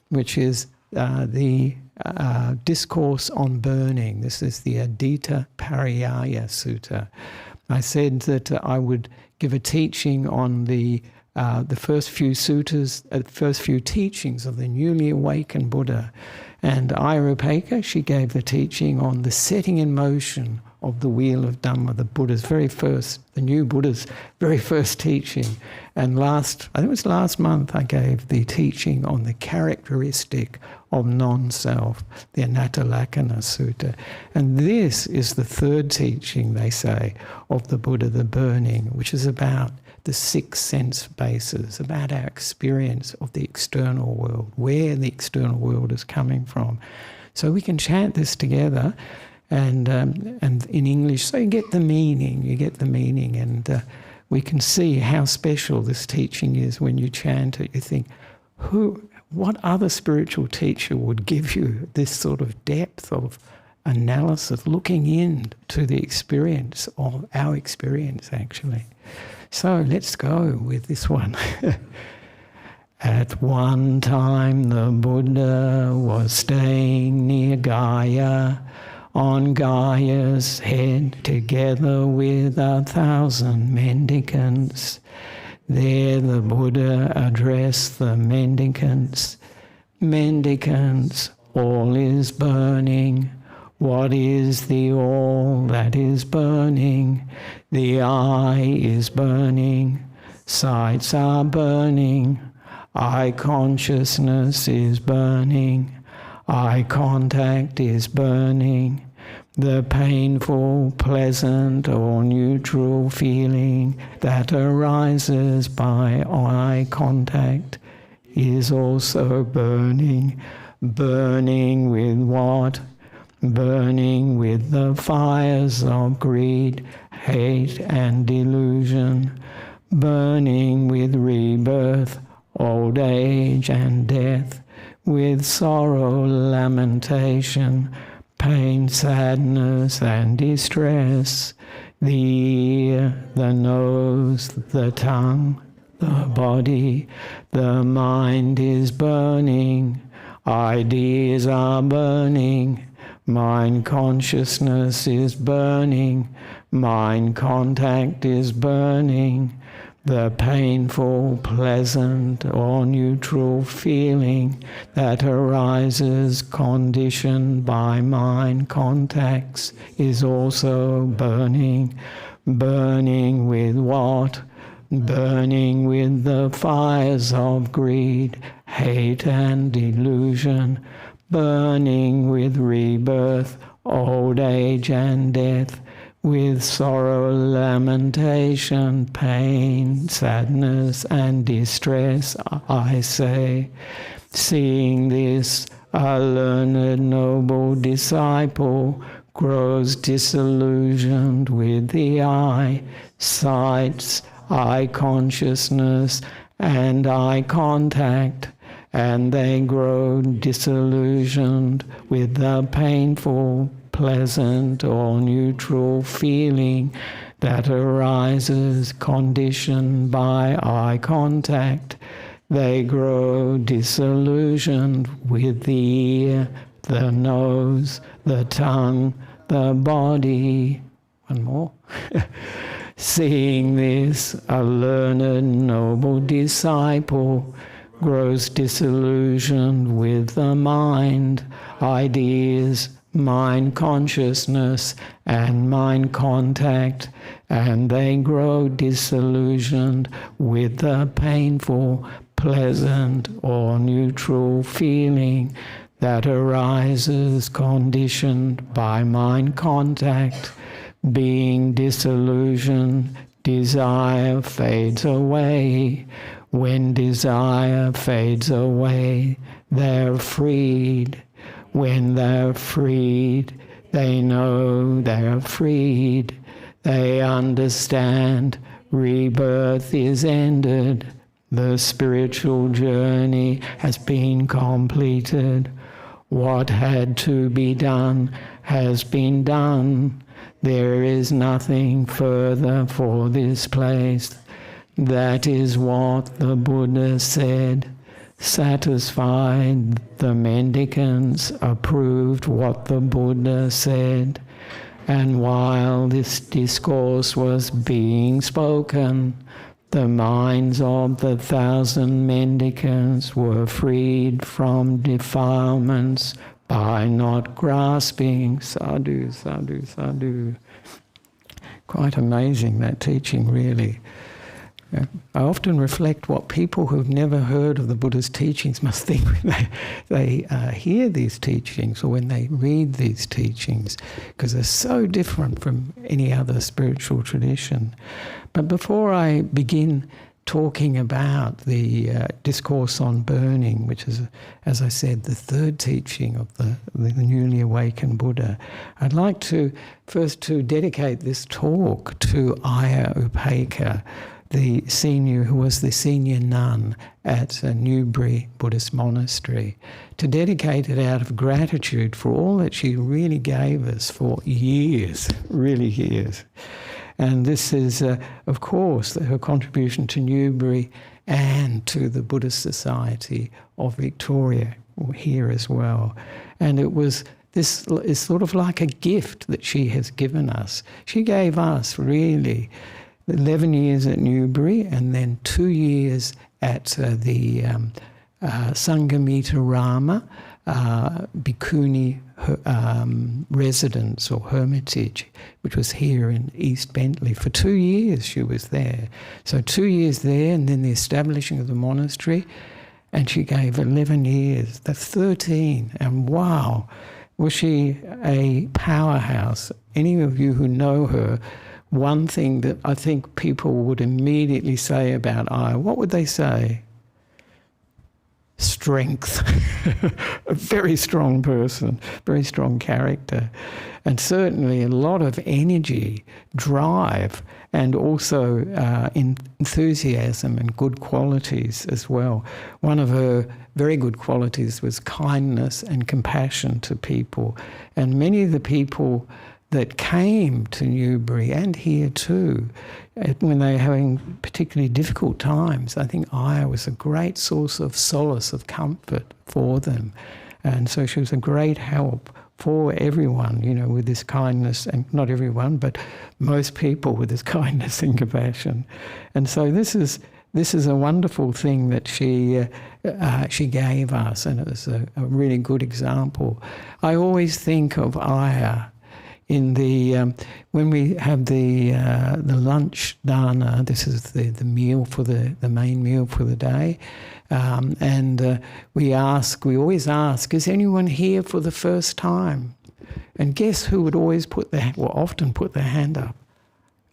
which is the Discourse on Burning. This is the Adita Pariyaya Sutta. I said that I would give a teaching on the first few suttas, first few teachings of the newly awakened Buddha. And Ayurveda, she gave the teaching on the setting in motion of the wheel of Dhamma, the Buddha's very first, the new Buddha's very first teaching. And I think it was last month, I gave the teaching on the characteristic of non-self, the Anattalakkhana Sutta. And this is the third teaching, they say, of the Buddha, the burning, which is about the 6 sense bases, about our experience of the external world, where the external world is coming from. So we can chant this together and in English, so you get the meaning, and we can see how special this teaching is. When you chant it, you think, what other spiritual teacher would give you this sort of depth of analysis, looking into the experience of our experience, actually. So let's go with this one. At one time the Buddha was staying near Gaya, on Gaya's head, together with 1,000 mendicants. There the Buddha addressed the mendicants. Mendicants, all is burning. What is the all that is burning? The eye is burning. Sights are burning. Eye consciousness is burning. Eye contact is burning. The painful, pleasant, or neutral feeling that arises by eye contact is also burning. Burning with what? Burning with the fires of greed, hate, and delusion. Burning with rebirth, old age, and death. With sorrow, lamentation, pain, sadness, and distress. The ear, the nose, the tongue, the body, the mind is burning. Ideas are burning. Mind consciousness is burning. Mind contact is burning. The painful, pleasant, or neutral feeling that arises conditioned by mind contacts is also burning. Burning with what? Burning with the fires of greed, hate, and delusion. Burning with rebirth, old age, and death. With sorrow, lamentation, pain, sadness, and distress, I say. Seeing this, a learned noble disciple grows disillusioned with the eye, sights, eye consciousness, and eye contact, and they grow disillusioned with the painful, pleasant or neutral feeling that arises conditioned by eye contact. They grow disillusioned with the ear, the nose, the tongue, the body. One more. Seeing this, a learned noble disciple grows disillusioned with the mind, ideas, mind consciousness, and mind contact, and they grow disillusioned with the painful, pleasant, or neutral feeling that arises conditioned by mind contact. Being disillusioned, desire fades away. When desire fades away, they're freed. When they're freed, they know they're freed. They understand rebirth is ended. The spiritual journey has been completed. What had to be done has been done. There is nothing further for this place. That is what the Buddha said. Satisfied, the mendicants approved what the Buddha said, and while this discourse was being spoken, the minds of the 1,000 mendicants were freed from defilements by not grasping. Sadhu, sadhu, sadhu. Quite amazing, that teaching, really. I often reflect what people who've never heard of the Buddha's teachings must think when they hear these teachings or when they read these teachings, because they're so different from any other spiritual tradition. But before I begin talking about the Discourse on Burning, which is, as I said, the third teaching of the newly awakened Buddha, I'd like to first to dedicate this talk to Ayya Upekkha, who was the senior nun at Newbury Buddhist Monastery, to dedicate it out of gratitude for all that she really gave us for years, really years. And this is, of course, her contribution to Newbury and to the Buddhist Society of Victoria here as well. And this is sort of like a gift that she has given us. She gave us really 11 years at Newbury and then 2 years at the Sanghamita Rama Bhikkhuni residence or hermitage, which was here in East Bentley. For 2 years she was there. So 2 years there, and then the establishing of the monastery, and she gave 11 years. That's 13, and wow, was she a powerhouse. Any of you who know her, one thing that I think people would immediately say about Ayya, what would they say? Strength. A very strong person, very strong character, and certainly a lot of energy, drive, and also enthusiasm and good qualities as well. One of her very good qualities was kindness and compassion to people, and many of the people that came to Newbury and here too, when they were having particularly difficult times, I think Ayya was a great source of solace, of comfort for them. And so she was a great help for everyone, with this kindness, and not everyone, but most people with this kindness and compassion. And so this is a wonderful thing that she gave us, and it was a really good example. I always think of Ayya in when we have the lunch dana. This is the meal for the main meal for the day, and we always ask, is anyone here for the first time? And guess who would often put their hand up?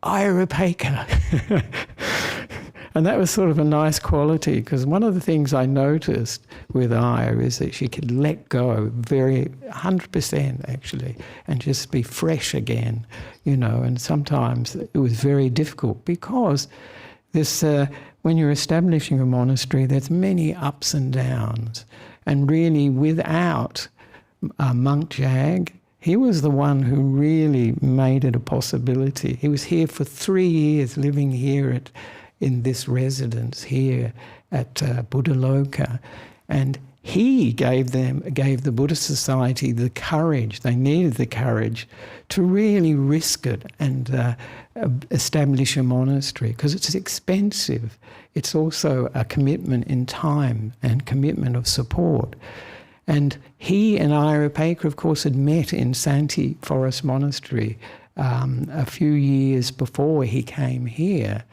Ayya Upekkha. And that was sort of a nice quality, because one of the things I noticed with Ayya is that she could let go 100% actually, and just be fresh again, and sometimes it was very difficult because when you're establishing a monastery, there's many ups and downs, and really without Monk Jag, he was the one who really made it a possibility. He was here for 3 years, living here in this residence here at Buddhaloka, and he gave the Buddhist Society the courage. They needed the courage to really risk it and establish a monastery, because it's expensive. It's also a commitment in time and commitment of support. And he and Ayya Upekkha, of course, had met in Santee Forest Monastery a few years before he came here.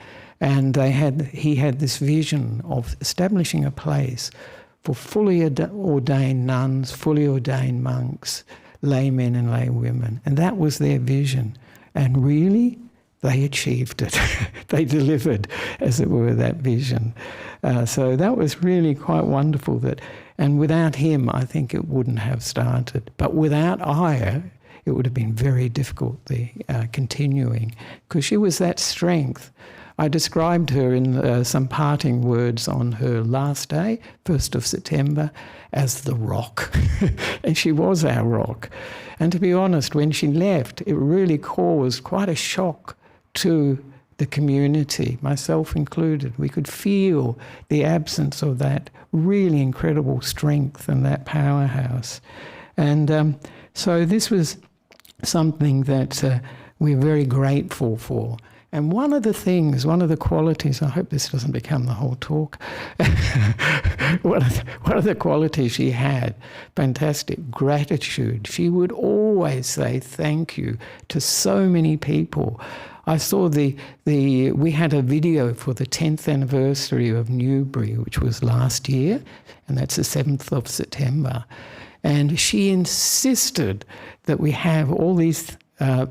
And he had this vision of establishing a place for fully ordained nuns, fully ordained monks, laymen and laywomen. And that was their vision. And really, they achieved it. They delivered, as it were, that vision. So that was really quite wonderful. And without him, I think it wouldn't have started. But without Ayya, it would have been very difficult, continuing, because she was that strength. I described her in some parting words on her last day, 1st of September, as the rock. And she was our rock. And to be honest, when she left, it really caused quite a shock to the community, myself included. We could feel the absence of that really incredible strength and that powerhouse. And so this was something that we're very grateful for. And one of the qualities, I hope this doesn't become the whole talk, one of the qualities she had, fantastic gratitude. She would always say thank you to so many people. I saw we had a video for the 10th anniversary of Newbury, which was last year, and that's the 7th of September. And she insisted that we have all these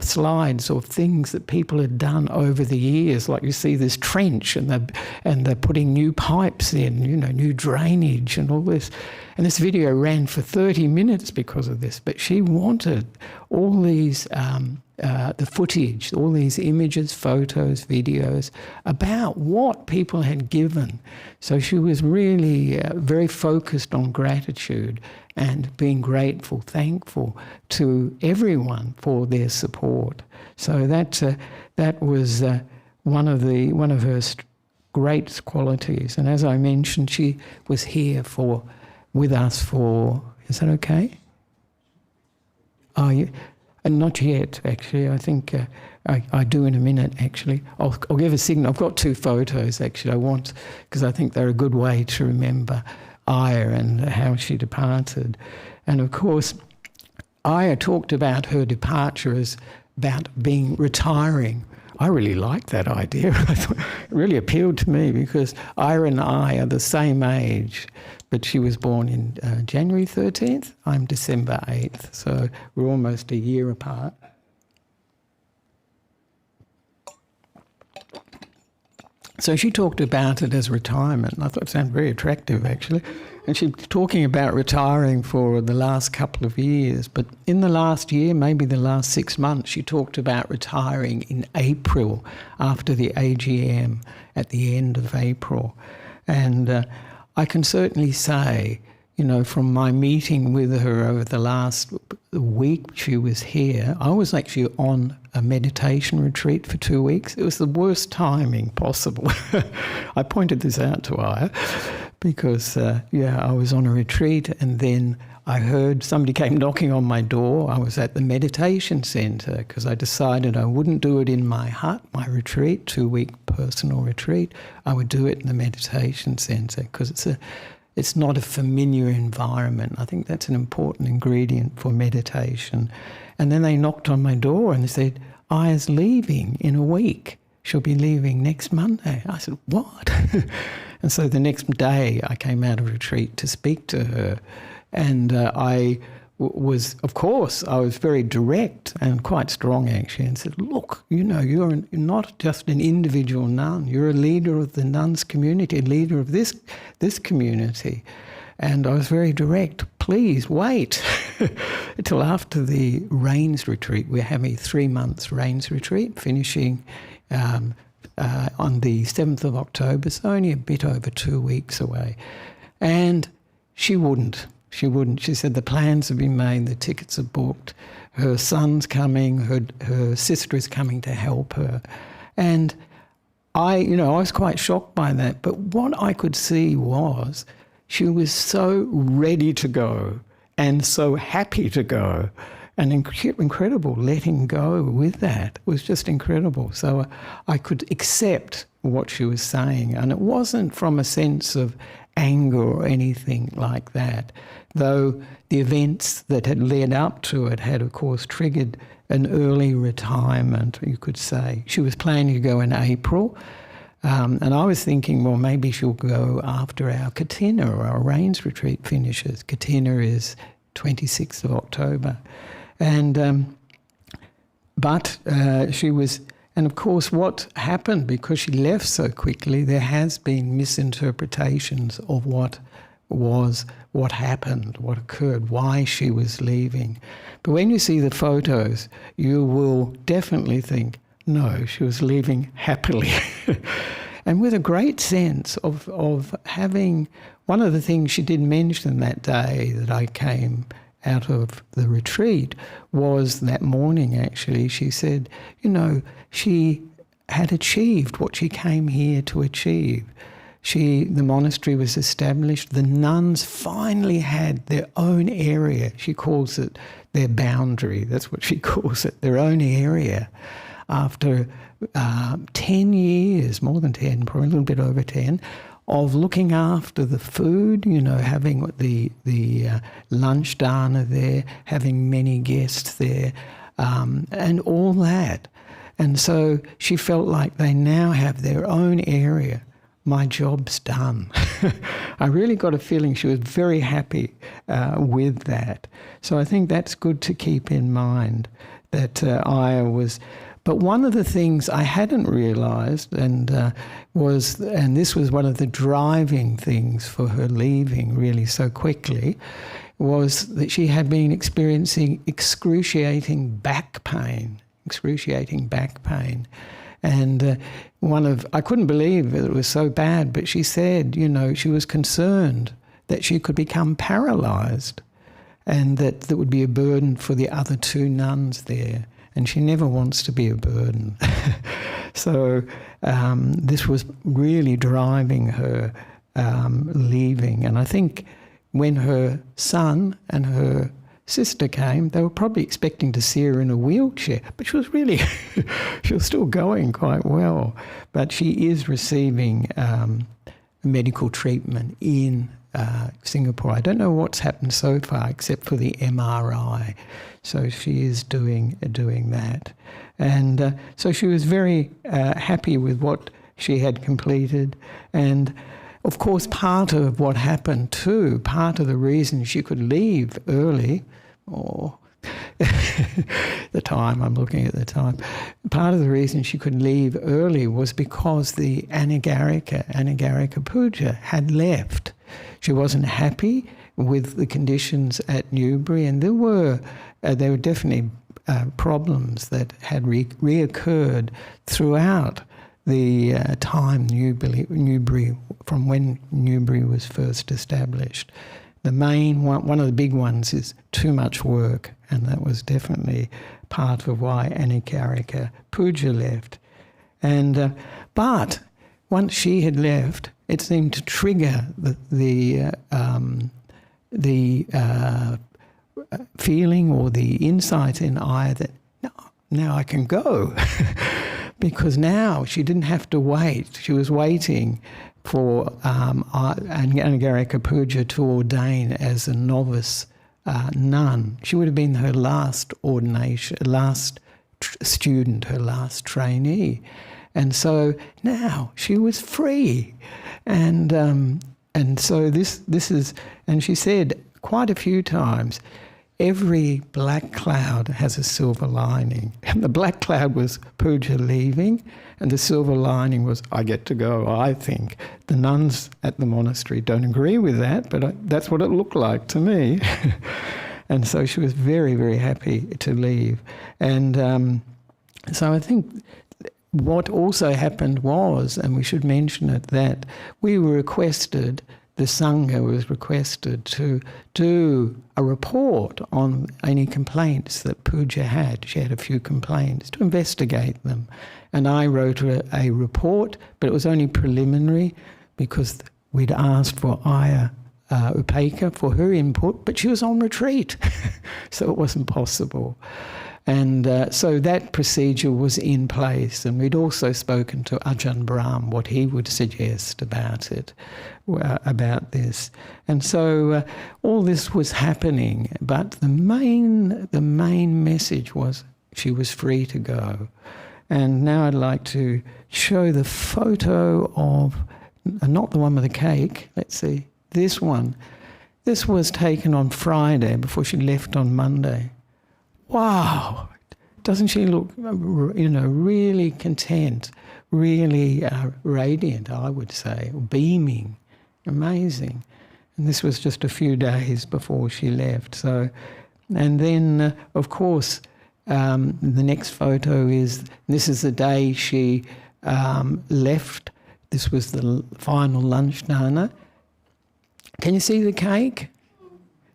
slides of things that people had done over the years, like you see this trench and they're putting new pipes in, new drainage and all this. And this video ran for 30 minutes because of this. But she wanted all these, the footage, all these images, photos, videos about what people had given. So she was really very focused on gratitude and being grateful, thankful to everyone for their support. So that was one of her great qualities. And as I mentioned, she was here with us for. Is that okay? Not yet, actually. I think I do in a minute, actually. I'll give a signal. I've got 2 photos, actually. Because I think they're a good way to remember Aya and how she departed. And of course, Aya talked about her departure as about being retiring. I really liked that idea. I thought it really appealed to me because Aya and I are the same age, but she was born in January 13th. I'm December 8th, so we're almost a year apart. So she talked about it as retirement. I thought it sounded very attractive, actually. And she was talking about retiring for the last couple of years. But in the last year, maybe the last 6 months, she talked about retiring in April after the AGM at the end of April. And I can certainly say, from my meeting with her over the last week she was here, I was actually on a meditation retreat for 2 weeks. It was the worst timing possible. I pointed this out to Aya because, I was on a retreat and then I heard somebody came knocking on my door. I was at the meditation centre because I decided I wouldn't do it in my hut, my retreat, 2-week personal retreat. I would do it in the meditation centre because it's not a familiar environment. I think that's an important ingredient for meditation. And then they knocked on my door and they said, Aya's leaving in a week. She'll be leaving next Monday. I said, what? And so the next day I came out of retreat to speak to her. And I was very direct and quite strong actually, and said, look, you're not just an individual nun, you're a leader of the nuns community, a leader of this community. And I was very direct, please wait until after the Rains retreat. We're having a 3 months Rains retreat, finishing on the 7th of October, so only a bit over 2 weeks away. And she wouldn't. She said the plans have been made, the tickets are booked, her son's coming, her sister is coming to help her. And I was quite shocked by that. But what I could see was she was so ready to go and so happy to go. And incredible letting go with that. It was just incredible. So I could accept what she was saying. And it wasn't from a sense of anger or anything like that, though the events that had led up to it had, of course, triggered an early retirement, you could say. She was planning to go in April, and I was thinking, well, maybe she'll go after our Katina or our Rains retreat finishes. Katina is 26th of October. And but she was... And of course, what happened, because she left so quickly, there has been misinterpretations of what happened, what occurred, why she was leaving. But when you see the photos, you will definitely think, no, she was leaving happily. And with a great sense of having... One of the things she did mention that day that I came out of the retreat was that morning, actually, she said, she had achieved what she came here to achieve. The monastery was established. The nuns finally had their own area. She calls it their boundary. That's what she calls it, their own area. After 10 years, more than 10, probably a little bit over 10, of looking after the food, having the lunch dana there, having many guests there, and all that. And so she felt like they now have their own area. My job's done. I really got a feeling she was very happy with that. So I think that's good to keep in mind, that Aya was... But one of the things I hadn't realised, and this was one of the driving things for her leaving really so quickly, was that she had been experiencing excruciating back pain. And I couldn't believe it was so bad, but she said, she was concerned that she could become paralysed and that there would be a burden for the other two nuns there. And she never wants to be a burden. So this was really driving her leaving. And I think when her son and her sister came, they were probably expecting to see her in a wheelchair, but she was really, she was still going quite well. But she is receiving medical treatment in Singapore. I don't know what's happened so far except for the MRI. So she is doing that. And so she was very happy with what she had completed. And of course, part of what happened too, part of the reason she could leave early, or I'm looking at the time, part of the reason she could leave early was because the Anagarika Puja had left. She wasn't happy with the conditions at Newbury, and there were definitely problems that had reoccurred throughout the time Newbury, from when Newbury was first established. The main one of the big ones is too much work, and that was definitely part of why Anagarika Puja left. And but once she had left, it seemed to trigger the feeling or the insight in Aya that now I can go. Because now she didn't have to wait. She was waiting for Anagarika Puja to ordain as a novice nun. She would have been her last ordination, last student, her last trainee. And so now she was free. And so this is, and she said quite a few times, every black cloud has a silver lining. And the black cloud was Puja leaving, and the silver lining was, I get to go, I think. The nuns at the monastery don't agree with that, but that's what it looked like to me. And so she was very, very happy to leave. And so I think what also happened was, and we should mention it, that we were requested, the Sangha was requested to do a report on any complaints that Puja had. She had a few complaints, to investigate them. And I wrote a report, but it was only preliminary because we'd asked for Aya Upeka for her input, but she was on retreat, so it wasn't possible. And so that procedure was in place, and we'd also spoken to Ajahn Brahm, what he would suggest about it, about this. And so all this was happening, but the main message was she was free to go. And now I'd like to show the photo of, not the one with the cake, let's see, this one. This was taken on Friday before she left on Monday. Wow, doesn't she look, really content, really radiant, I would say, beaming, amazing. And this was just a few days before she left. So, and then, of course, the next photo is, this is the day she left. This was the final lunch dana. Can you see the cake?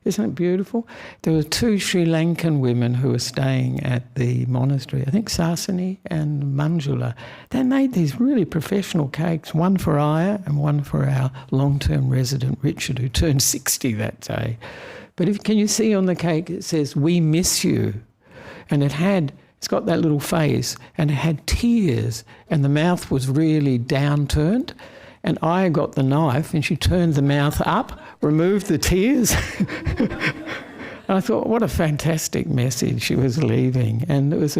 Isn't it beautiful? There were 2 Sri Lankan women who were staying at the monastery, I think Sasani and Manjula. They made these really professional cakes, one for Aya and one for our long-term resident Richard, who turned 60 that day. But can you see on the cake it says, "We miss you." And it's got that little face, and it had tears, and the mouth was really downturned. And Aya got the knife and she turned the mouth up, removed the tears. And I thought, what a fantastic message she was leaving. And it was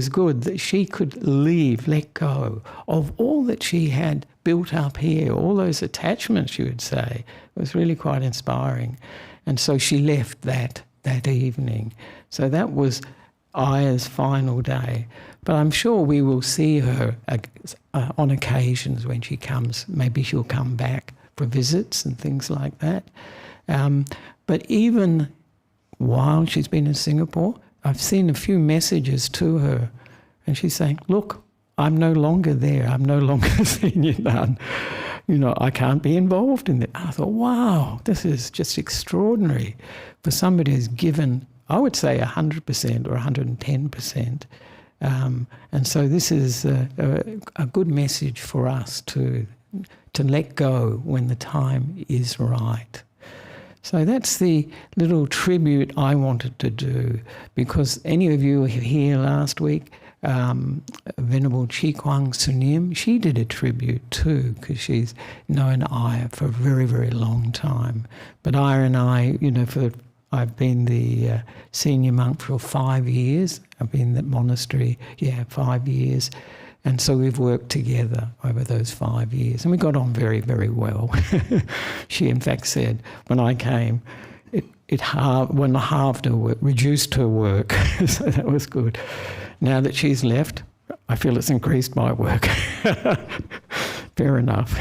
good that she could leave, let go of all that she had built up here, all those attachments, you would say. It was really quite inspiring. And so she left that evening. So that was Aya's final day. But I'm sure we will see her on occasions when she comes. Maybe she'll come back for visits and things like that. But even while she's been in Singapore, I've seen a few messages to her, and she's saying, "Look, I'm no longer there. I'm no longer a senior nun. I can't be involved in it." I thought, wow, this is just extraordinary for somebody who's given, I would say, 100% or 110%. And so this is a good message for us to let go when the time is right. So that's the little tribute I wanted to do, because any of you were here last week, Venerable Chi Kuang Sunim, she did a tribute too, because she's known Aya for a very, very long time. But Aya and I, I've been the senior monk for 5 years. I've been in that monastery, 5 years. And so we've worked together over those 5 years. And we got on very, very well. She, in fact, said, when I came, it halved her work, reduced her work. So that was good. Now that she's left, I feel it's increased my work. Fair enough.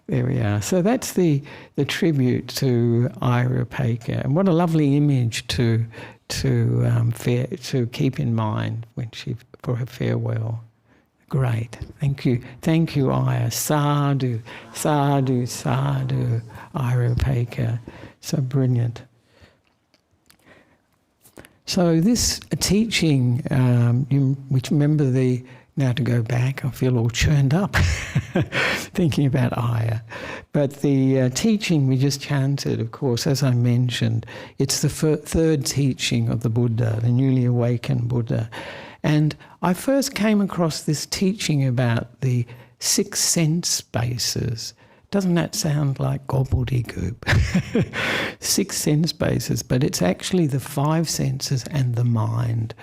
There we are. So that's the tribute to Ira Paker, and what a lovely image to keep in mind for her farewell. Great, thank you, Ira. Sadhu, sadhu, sadhu, Ira Paker. So brilliant. So this teaching, which remember now to go back, I feel all churned up thinking about Aya. But the teaching we just chanted, of course, as I mentioned, it's the third teaching of the Buddha, the newly awakened Buddha. And I first came across this teaching about the 6 sense bases. Doesn't that sound like gobbledygook? 6 sense bases, but it's actually the 5 senses and the mind.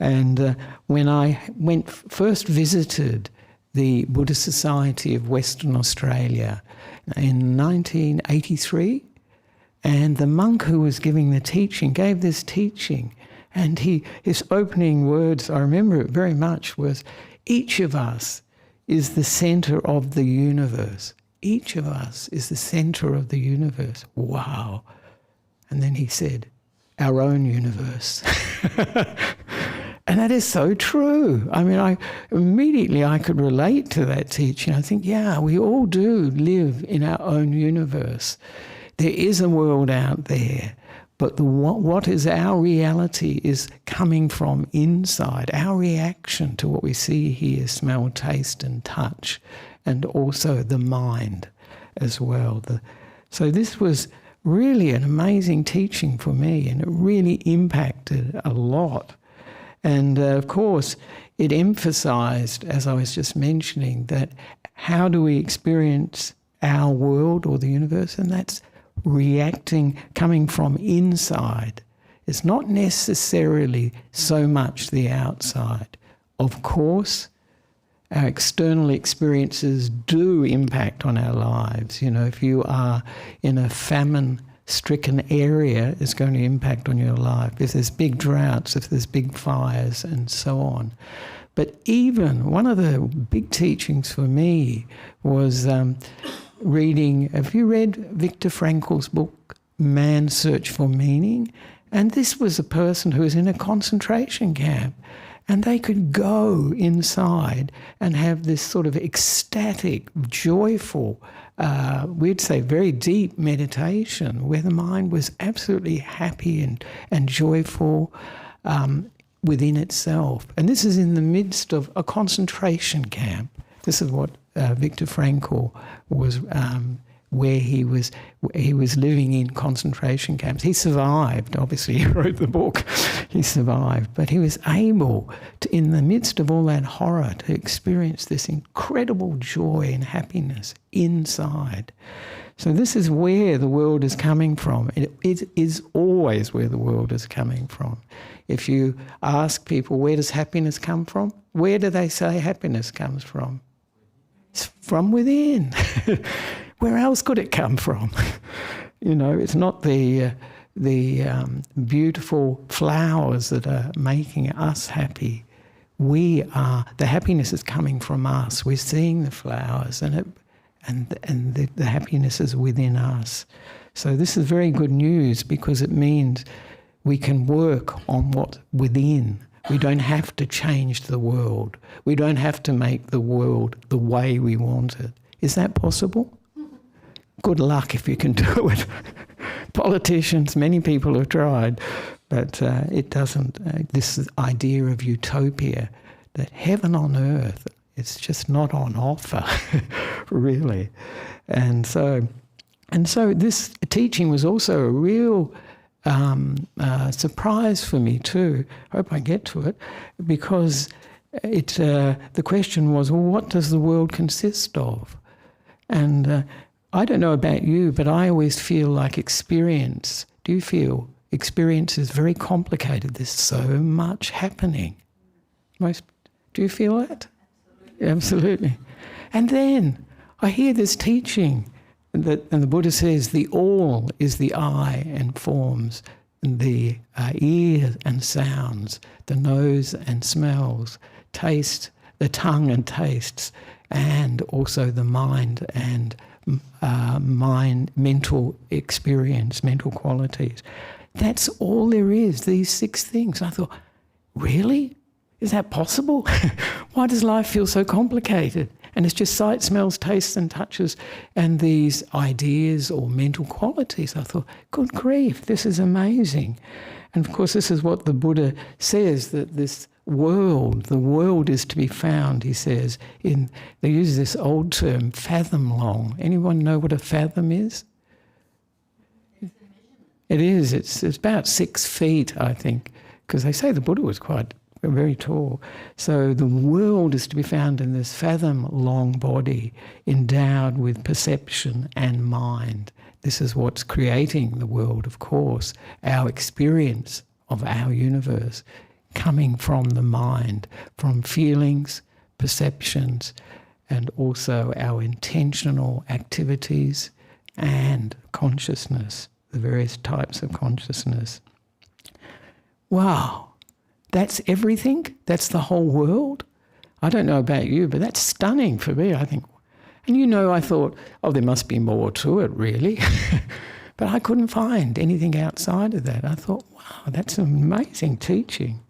And when I first visited the Buddhist Society of Western Australia in 1983, and the monk who was giving the teaching gave this teaching, and his opening words, I remember it very much, was, "Each of us is the centre of the universe. Each of us is the centre of the universe." Wow. And then he said, "Our own universe." And that is so true. I mean, I could relate to that teaching. I think, we all do live in our own universe. There is a world out there, but what is our reality is coming from inside, our reaction to what we see, hear, smell, taste and touch, and also the mind as well. So this was really an amazing teaching for me, and it really impacted a lot. And of course, it emphasized, as I was just mentioning, that how do we experience our world or the universe? And that's reacting, coming from inside. It's not necessarily so much the outside. Of course, our external experiences do impact on our lives. If you are in a famine-stricken area, it's going to impact on your life. If there's big droughts, if there's big fires, and so on. But even one of the big teachings for me was reading, have you read Viktor Frankl's book, Man's Search for Meaning? And this was a person who was in a concentration camp. And they could go inside and have this sort of ecstatic, joyful, we'd say very deep meditation where the mind was absolutely happy and joyful within itself. And this is in the midst of a concentration camp. This is what Viktor Frankl was, where he was living in concentration camps. He survived, obviously he wrote the book, he survived, but he was able to, in the midst of all that horror, to experience this incredible joy and happiness inside. So this is where the world is coming from. It is always where the world is coming from. If you ask people, where does happiness come from? Where do they say happiness comes from? It's from within. Where else could it come from? You know, it's not the beautiful flowers that are making us happy. The happiness is coming from us. We're seeing the flowers, and the happiness is within us. So this is very good news, because it means we can work on what's within. We don't have to change the world. We don't have to make the world the way we want it. Is that possible? Good luck if you can do it. Politicians, many people have tried, but it doesn't. This idea of utopia, that heaven on earth, it's just not on offer, really. And so this teaching was also a real surprise for me too. I hope I get to it, because the question was, well, what does the world consist of? And I don't know about you, but I always feel like experience. Do you feel experience is very complicated? There's so much happening. Do you feel that? Absolutely. And then I hear this teaching, and the Buddha says the all is the eye and forms, and the ear and sounds, the nose and smells, taste, the tongue and tastes, and also the mind and mental experience, mental qualities. That's all there is, these 6 things. I thought, really? Is that possible? Why does life feel so complicated? And it's just sight, smells, tastes and touches and these ideas or mental qualities. I thought, good grief, this is amazing. And of course, this is what the Buddha says, that this world, the world is to be found, he says, they use this old term, fathom long. Anyone know what a fathom is? It is, it's about 6 feet, I think, because they say the Buddha was very tall. So the world is to be found in this fathom-long body, endowed with perception and mind. This is what's creating the world, of course, our experience of our universe, coming from the mind, from feelings, perceptions, and also our intentional activities and consciousness, the various types of consciousness. Wow! That's everything? That's the whole world? I don't know about you, but that's stunning for me, I think. And I thought, oh, there must be more to it, really. But I couldn't find anything outside of that. I thought, wow, that's an amazing teaching.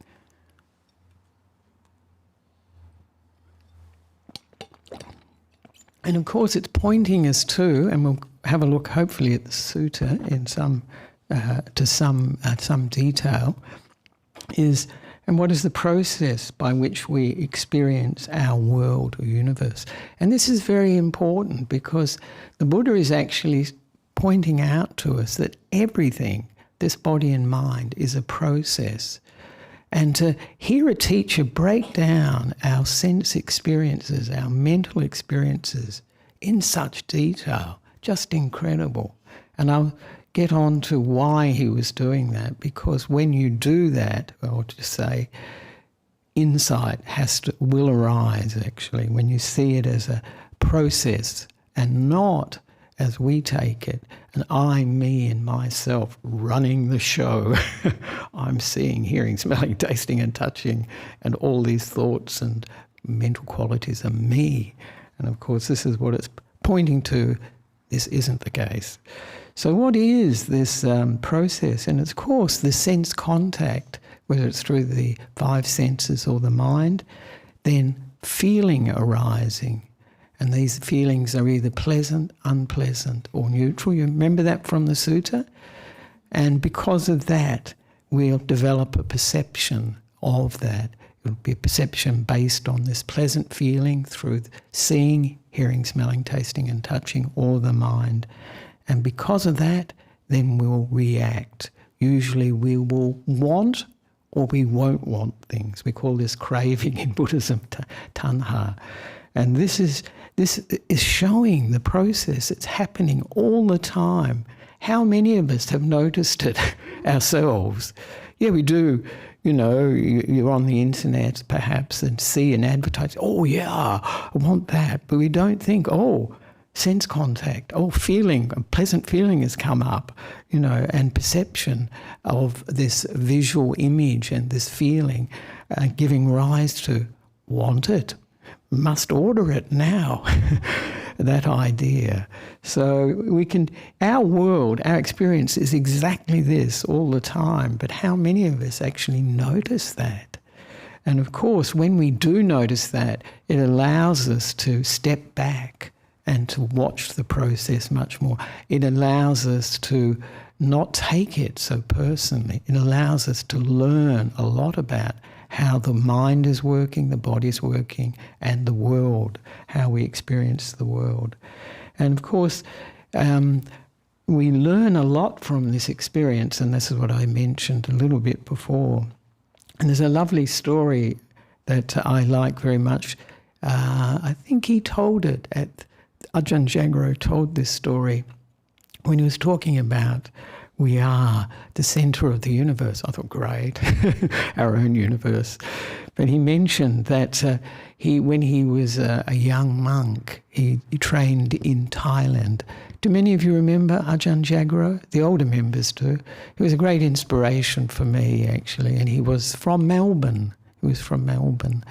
And of course, it's pointing us to, and we'll have a look hopefully at the sutta in some detail, and what is the process by which we experience our world or universe? And this is very important, because the Buddha is actually pointing out to us that everything, this body and mind, is a process. And to hear a teacher break down our sense experiences, our mental experiences in such detail, just incredible. And I'll get on to why he was doing that, because when you do that, or to say, insight will arise actually, when you see it as a process and not as we take it, and I, me and myself running the show. I'm seeing, hearing, smelling, tasting and touching, and all these thoughts and mental qualities are me. And of course this is what it's pointing to. This isn't the case. So what is this process? And of course the sense contact whether it's through the five senses or the mind, then feeling arising. And these feelings are either pleasant, unpleasant, or neutral. You remember that from the sutta? And because of that, we'll develop a perception of that. It'll be a perception based on this pleasant feeling through seeing, hearing, smelling, tasting and touching, or the mind. And because of that, then we'll react. Usually we will want or we won't want things. We call this craving in Buddhism, tanha. And this is showing the process. It's happening all the time. How many of us have noticed it ourselves? Yeah, we do. You know, you're on the internet perhaps and see an advertisement. Oh, yeah, I want that. But we don't think, oh, sense contact, oh, feeling, a pleasant feeling has come up, you know, and perception of this visual image and this feeling giving rise to want it, must order it now, that idea. So we can, our world, our experience is exactly this all the time, but how many of us actually notice that? And of course, when we do notice that, it allows us to step back and to watch the process much more. It allows us to not take it so personally. It allows us to learn a lot about how the mind is working, the body is working, and the world, how we experience the world. And of course, we learn a lot from this experience, and this is what I mentioned a little bit before. And there's a lovely story that I like very much. I think he told it at Ajahn Jagaro told this story when he was talking about we are the centre of the universe. I thought, great, our own universe. But he mentioned that when he was a young monk, he trained in Thailand. Do many of you remember Ajahn Jagaro? The older members do. He was a great inspiration for me, actually, and he was from Melbourne. He was from Melbourne,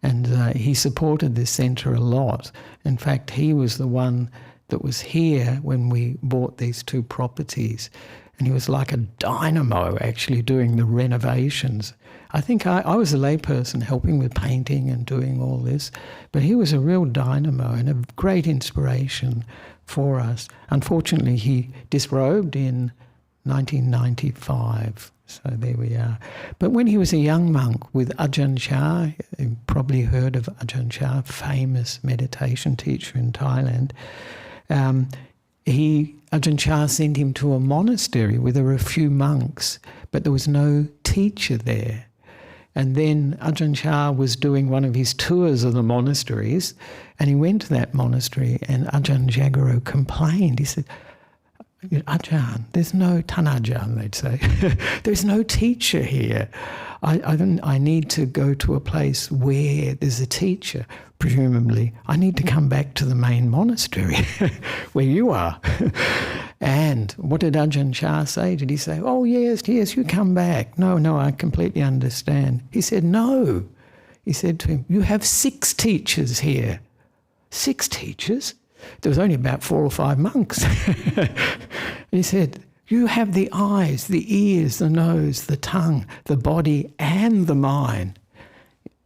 and he supported this centre a lot. In fact, he was the one that was here when we bought these two properties, and he was like a dynamo actually doing the renovations. I think I was a layperson helping with painting and doing all this, but he was a real dynamo and a great inspiration for us. Unfortunately, he disrobed in 1995. So there we are. But when he was a young monk with Ajahn Chah, you probably heard of Ajahn Chah, famous meditation teacher in Thailand, Ajahn Chah sent him to a monastery where there were a few monks, but there was no teacher there. And then Ajahn Chah was doing one of his tours of the monasteries, and he went to that monastery, and Ajahn Jagaro complained. He said, Ajahn, there's no Tanajahn, they'd say. There's no teacher here. I need to go to a place where there's a teacher. Presumably, I need to come back to the main monastery where you are. And what did Ajahn Chah say? Did he say, oh, yes, you come back? No, I completely understand. He said, no. He said to him, you have 6 teachers here. 6 teachers? There was only about 4 or 5 monks. And he said, you have the eyes, the ears, the nose, the tongue, the body, and the mind.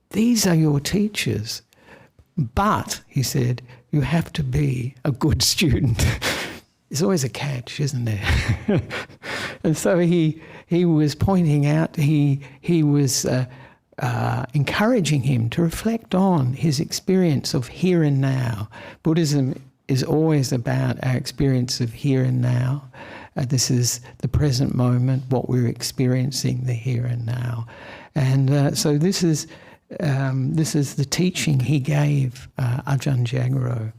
These are your teachers. But, he said, you have to be a good student. There's always a catch, isn't there? And so he was pointing out, he was encouraging him to reflect on his experience of here and now. Buddhism is always about our experience of here and now. This is the present moment, what we're experiencing, the here and now. And so this is the teaching he gave Ajahn Jagaro.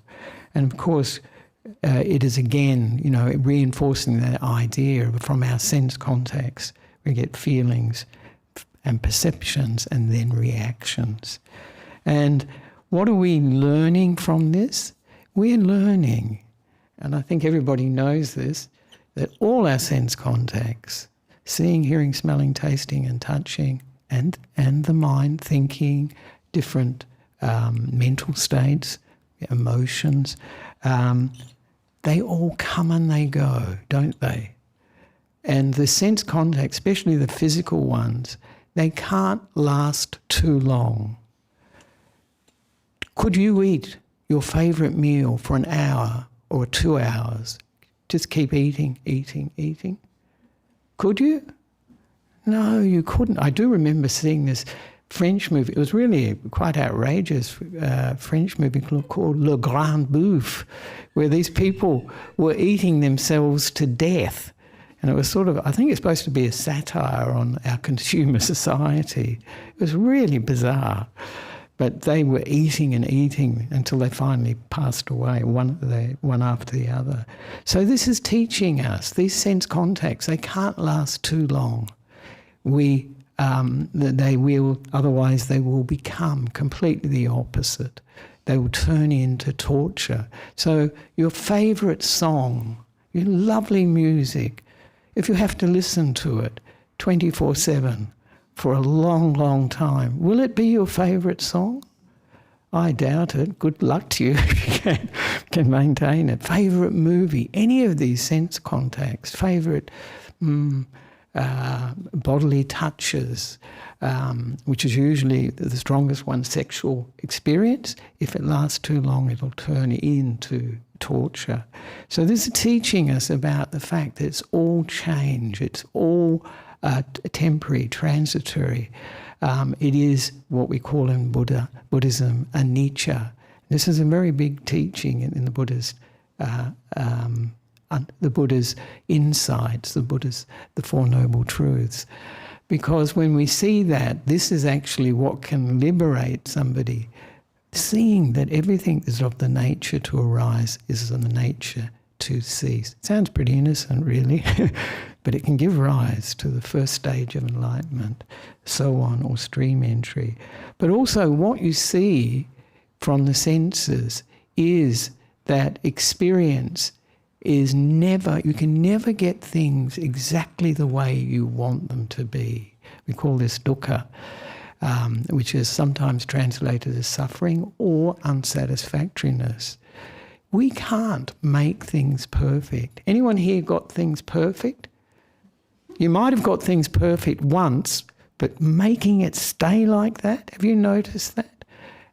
And of course, it is again, reinforcing that idea from our sense contacts. We get feelings and perceptions and then reactions. And what are we learning from this? We're learning, and I think everybody knows this, that all our sense contacts, seeing, hearing, smelling, tasting and touching, and the mind, thinking, different mental states, emotions, they all come and they go, don't they? And the sense contacts, especially the physical ones, they can't last too long. Could you eat your favourite meal for an hour or 2 hours? Just keep eating, eating, eating. Could you? No, you couldn't. I do remember seeing this French movie. It was really quite outrageous French movie called Le Grand Bouffe, where these people were eating themselves to death. And it was sort of, I think it's supposed to be a satire on our consumer society. It was really bizarre. But they were eating and eating until they finally passed away, one after the other. So this is teaching us, these sense contacts, they can't last too long. Otherwise they will become completely the opposite. They will turn into torture. So your favourite song, your lovely music, if you have to listen to it 24/7 for a long, long time, will it be your favourite song? I doubt it. Good luck to you if you can maintain it. Favourite movie, any of these sense contacts, favourite bodily touches, which is usually the strongest one, sexual experience. If it lasts too long, it'll turn into torture. So this is teaching us about the fact that it's all change, it's all temporary, transitory. It is what we call in Buddhism anicca. This is a very big teaching in the Buddhist the Buddha's insights, the Four Noble Truths. Because when we see that, this is actually what can liberate somebody, seeing that everything is of the nature to arise is of the nature to cease. It sounds pretty innocent, really, but it can give rise to the first stage of enlightenment, so on, or stream entry. But also what you see from the senses is that experience is never, you can never get things exactly the way you want them to be. We call this dukkha, which is sometimes translated as suffering or unsatisfactoriness. We can't make things perfect. Anyone here got things perfect? You might have got things perfect once, but making it stay like that, have you noticed that?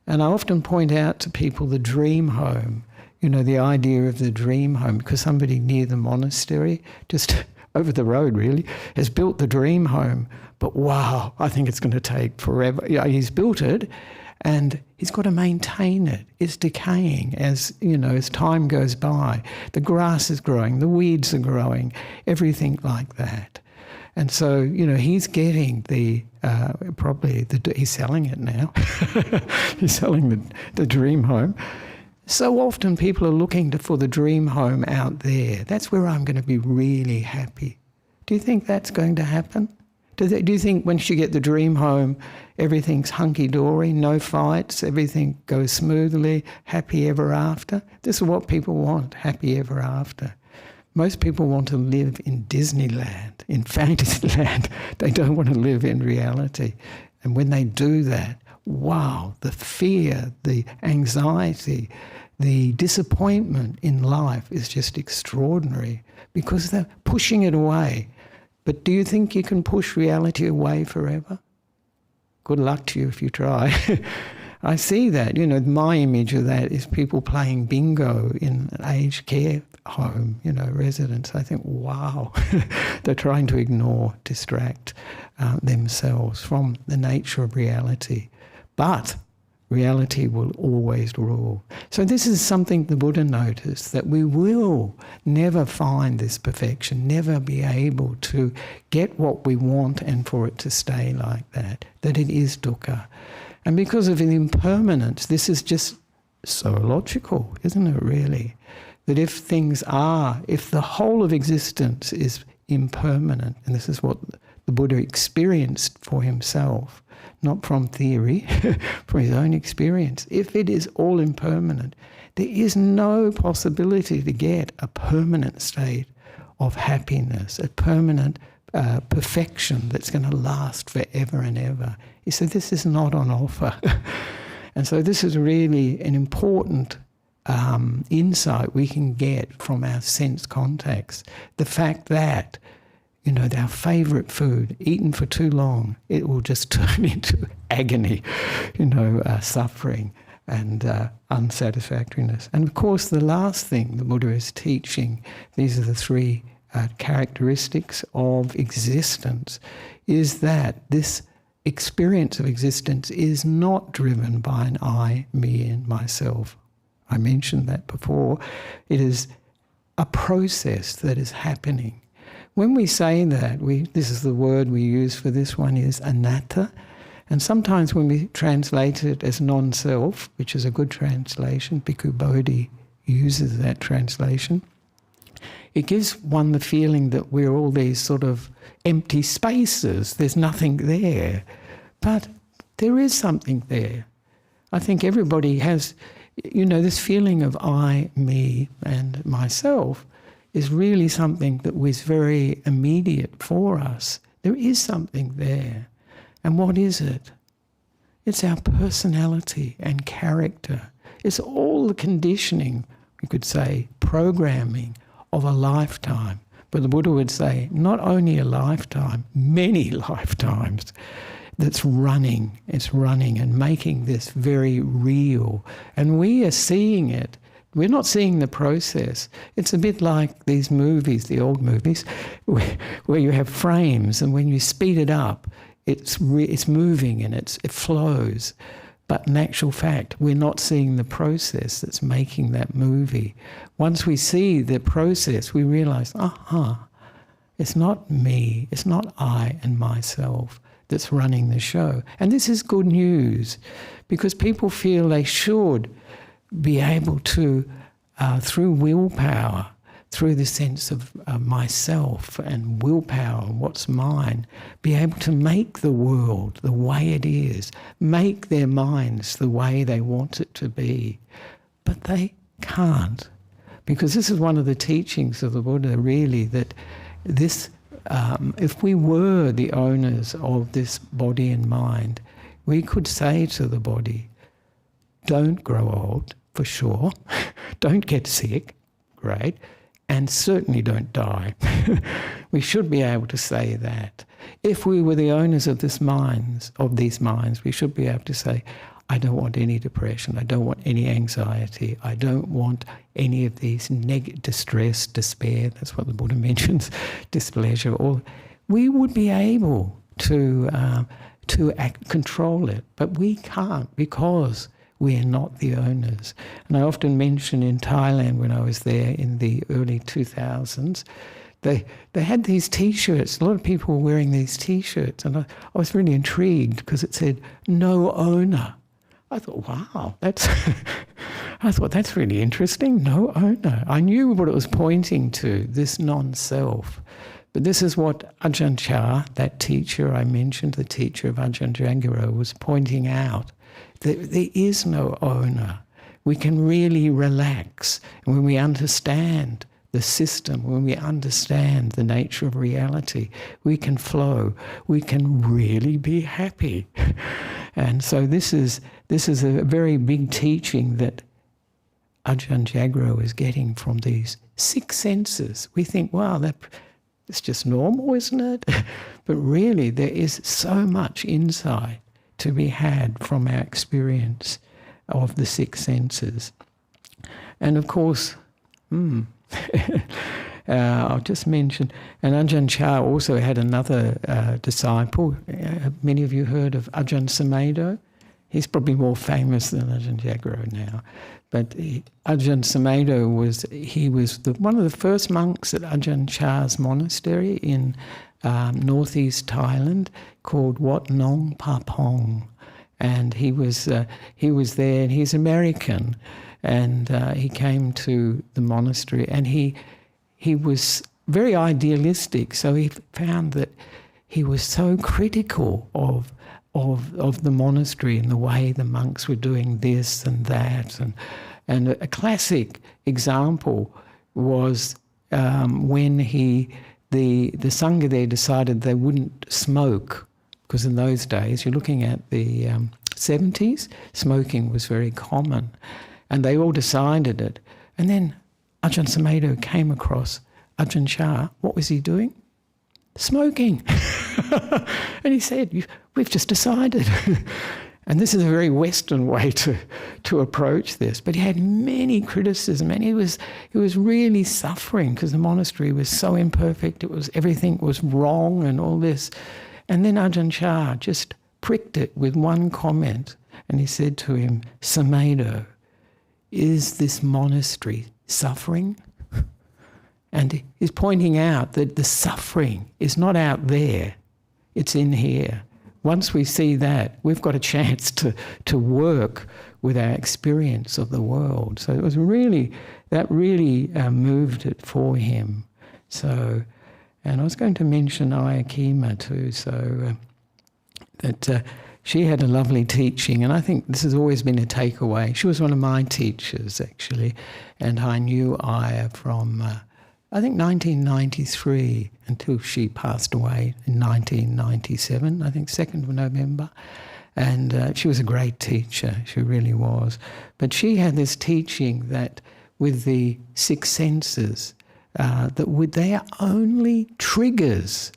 And I often point out to people the dream home. You know, the idea of the dream home, because somebody near the monastery, just over the road really, has built the dream home. But wow, I think it's going to take forever. Yeah, he's built it and he's got to maintain it. It's decaying as, you know, as time goes by. The grass is growing, the weeds are growing, everything like that. And so, you know, he's getting he's selling it now. He's selling the dream home. So often people are looking for the dream home out there. That's where I'm going to be really happy. Do you think that's going to happen? Do you think once you get the dream home, everything's hunky-dory, no fights, everything goes smoothly, happy ever after? This is what people want, happy ever after. Most people want to live in Disneyland, in Fantasyland. They don't want to live in reality. And when they do that, wow, the fear, the anxiety, the disappointment in life is just extraordinary because they're pushing it away. But do you think you can push reality away forever? Good luck to you if you try. I see that, you know, my image of that is people playing bingo in an aged care home, you know, residents. I think, wow, they're trying to ignore, distract themselves from the nature of reality. But reality will always rule. So this is something the Buddha noticed, that we will never find this perfection, never be able to get what we want and for it to stay like that it is dukkha. And because of the impermanence, this is just so logical, isn't it really? That if the whole of existence is impermanent, and this is what the Buddha experienced for himself, not from theory, from his own experience. If it is all impermanent, there is no possibility to get a permanent state of happiness, a permanent perfection that's going to last forever and ever. He said, this is not on offer. And so this is really an important insight we can get from our sense contacts. The fact that, our favourite food, eaten for too long, it will just turn into agony, suffering and unsatisfactoriness. And of course, the last thing the Buddha is teaching, these are the three characteristics of existence, is that this experience of existence is not driven by an I, me, and myself. I mentioned that before. It is a process that is happening. When we say that, this is the word we use for this one, is anatta. And sometimes when we translate it as non-self, which is a good translation, Bhikkhu Bodhi uses that translation, it gives one the feeling that we're all these sort of empty spaces. There's nothing there. But there is something there. I think everybody has, this feeling of I, me, and myself is really something that was very immediate for us. There is something there. And what is it? It's our personality and character. It's all the conditioning, we could say, programming of a lifetime. But the Buddha would say, not only a lifetime, many lifetimes that's running. It's running and making this very real. And we are seeing it. We're not seeing the process. It's a bit like these movies, the old movies, where you have frames, and when you speed it up, it's moving and it flows. But in actual fact, we're not seeing the process that's making that movie. Once we see the process, we realize, it's not me, it's not I and myself that's running the show. And this is good news, because people feel they should be able to, through willpower, through the sense of myself and willpower and what's mine, be able to make the world the way it is, make their minds the way they want it to be. But they can't, because this is one of the teachings of the Buddha, really, that this, if we were the owners of this body and mind, we could say to the body, don't grow old, for sure, don't get sick, great, and certainly don't die. We should be able to say that. If we were the owners of these minds, we should be able to say, I don't want any depression, I don't want any anxiety, I don't want any of these distress, despair, that's what the Buddha mentions, displeasure. We would be able to control it, but we can't, because we're not the owners. And I often mention in Thailand, when I was there in the early 2000s, they had these T-shirts. A lot of people were wearing these T-shirts, and I was really intrigued because it said, no owner. I thought, wow, that's really interesting, no owner. I knew what it was pointing to, this non-self. But this is what Ajahn Chah, that teacher I mentioned, the teacher of Ajahn Jangaro, was pointing out. There is no owner. We can really relax. And when we understand the system, when we understand the nature of reality, we can flow. We can really be happy. And so this is a very big teaching that Ajahn Jagaro is getting from these 6 senses. We think, wow, it's just normal, isn't it? But really, there is so much insight to be had from our experience of the 6 senses. And of course, I'll just mention, and Ajahn Chah also had another disciple. Many of you heard of Ajahn Sumedho. He's probably more famous than Ajahn Jagaro now. But Ajahn Sumedho was one of the first monks at Ajahn Chah's monastery in northeast Thailand, called Wat Nong Pa Pong. And he was there, and he's American. And he came to the monastery, and he was very idealistic. So he found that he was so critical of the monastery and the way the monks were doing this and that. And a classic example was when the Sangha there decided they wouldn't smoke, because in those days, you're looking at the 70s, smoking was very common. And they all decided it. And then Ajahn Sumedho came across Ajahn Chah. What was he doing? smoking. And he said, we've just decided. And this is a very Western way to approach this. But he had many criticism, and he was really suffering because the monastery was so imperfect. Everything was wrong and all this. And then Ajahn Chah just pricked it with one comment, and he said to him, Samedo, is this monastery suffering? And he's pointing out that the suffering is not out there, it's in here. Once we see that, we've got a chance to work with our experience of the world. So it was really moved it for him. So, and I was going to mention Ayakema too, so that she had a lovely teaching, and I think this has always been a takeaway. She was one of my teachers, actually, and I knew Aya from, I think, 1993 until she passed away in 1997, I think 2nd of November. And she was a great teacher, she really was. But she had this teaching that with the 6 senses, they are only triggers.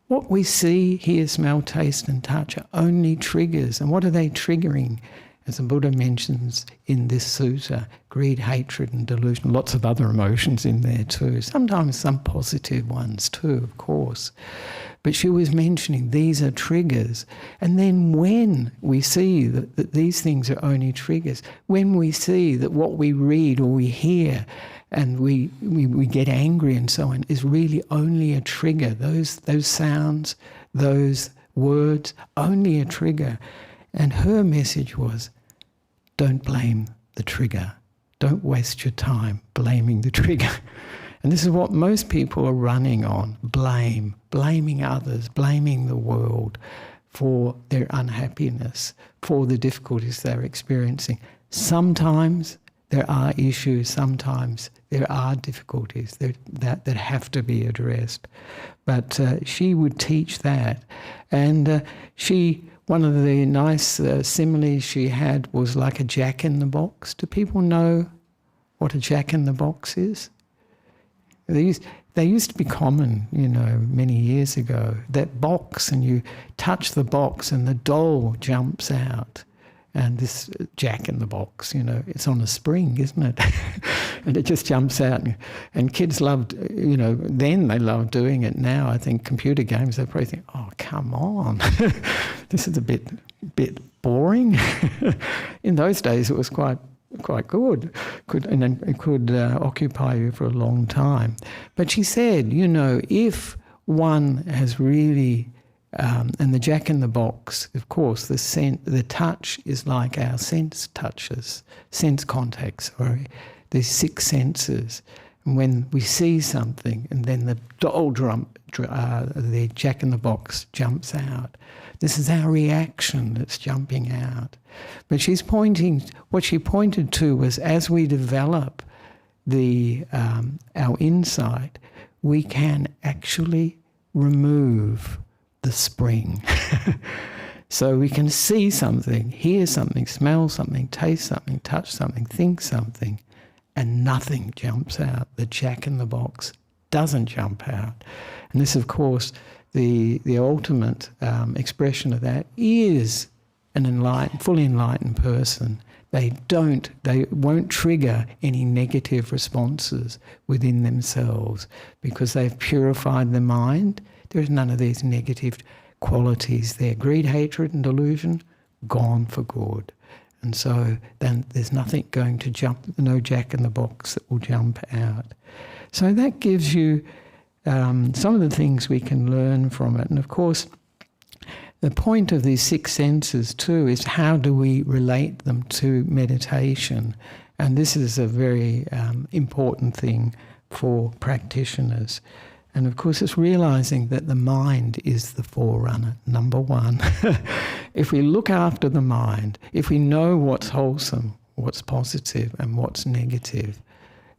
What we see, hear, smell, taste and touch are only triggers. And what are they triggering? As the Buddha mentions in this sutta, greed, hatred and delusion, lots of other emotions in there too. Sometimes some positive ones too, of course. But she was mentioning these are triggers. And then when we see that these things are only triggers, when we see that what we read or we hear and we get angry and so on is really only a trigger, those sounds, those words, only a trigger. And her message was, don't blame the trigger. Don't waste your time blaming the trigger. And this is what most people are running on, blaming others, blaming the world for their unhappiness, for the difficulties they're experiencing. Sometimes there are issues, sometimes there are difficulties that have to be addressed. But she would teach that. And one of the nice similes she had was like a jack-in-the-box. Do people know what a jack-in-the-box is? They used to be common, many years ago. That box, and you touch the box and the doll jumps out. And this jack-in-the-box, it's on a spring, isn't it? And it just jumps out. And kids loved, then they loved doing it. Now I think computer games, they probably think, oh, come on. This is a bit boring. In those days it was quite good. It could occupy you for a long time. But she said, if one has really... and the jack-in-the-box, of course, the touch is like our sense touches, sense contacts, these 6 senses. And when we see something and then the the jack-in-the-box jumps out, this is our reaction that's jumping out. But what she pointed to was as we develop our insight, we can actually remove the spring. So we can see something, hear something, smell something, taste something, touch something, think something, and nothing jumps out. The jack-in-the-box doesn't jump out. And this, of course, the ultimate expression of that is an fully enlightened person. They won't trigger any negative responses within themselves because they've purified the mind. There's none of these negative qualities there. Greed, hatred and delusion, gone for good. And so then there's nothing going to jump, no jack-in-the-box that will jump out. So that gives you some of the things we can learn from it. And of course, the point of these 6 senses too is how do we relate them to meditation? And this is a very important thing for practitioners. And of course, it's realizing that the mind is the forerunner, number one. If we look after the mind, if we know what's wholesome, what's positive and what's negative,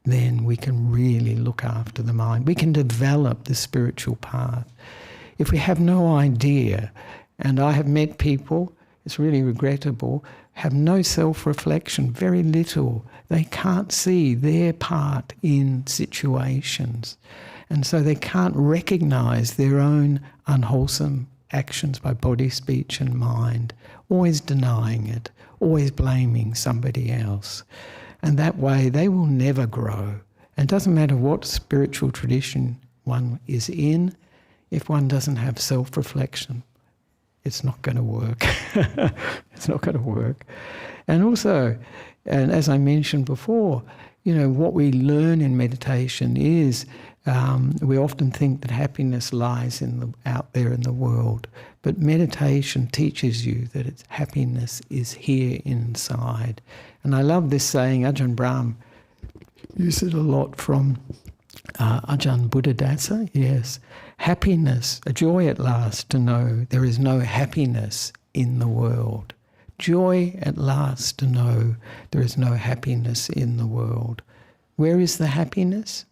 then we can really look after the mind. We can develop the spiritual path. If we have no idea, and I have met people, it's really regrettable, have no self-reflection, very little. They can't see their part in situations. And so they can't recognize their own unwholesome actions by body, speech and mind, always denying it, always blaming somebody else. And that way they will never grow. And it doesn't matter what spiritual tradition one is in, if one doesn't have self-reflection, it's not going to work. It's not going to work. And also, and as I mentioned before, what we learn in meditation is we often think that happiness lies out there in the world, but meditation teaches you that happiness is here inside. And I love this saying. Ajahn Brahm uses it a lot from Ajahn Buddhadasa. Yes, happiness, a joy at last to know there is no happiness in the world. Joy at last to know there is no happiness in the world. Where is the happiness?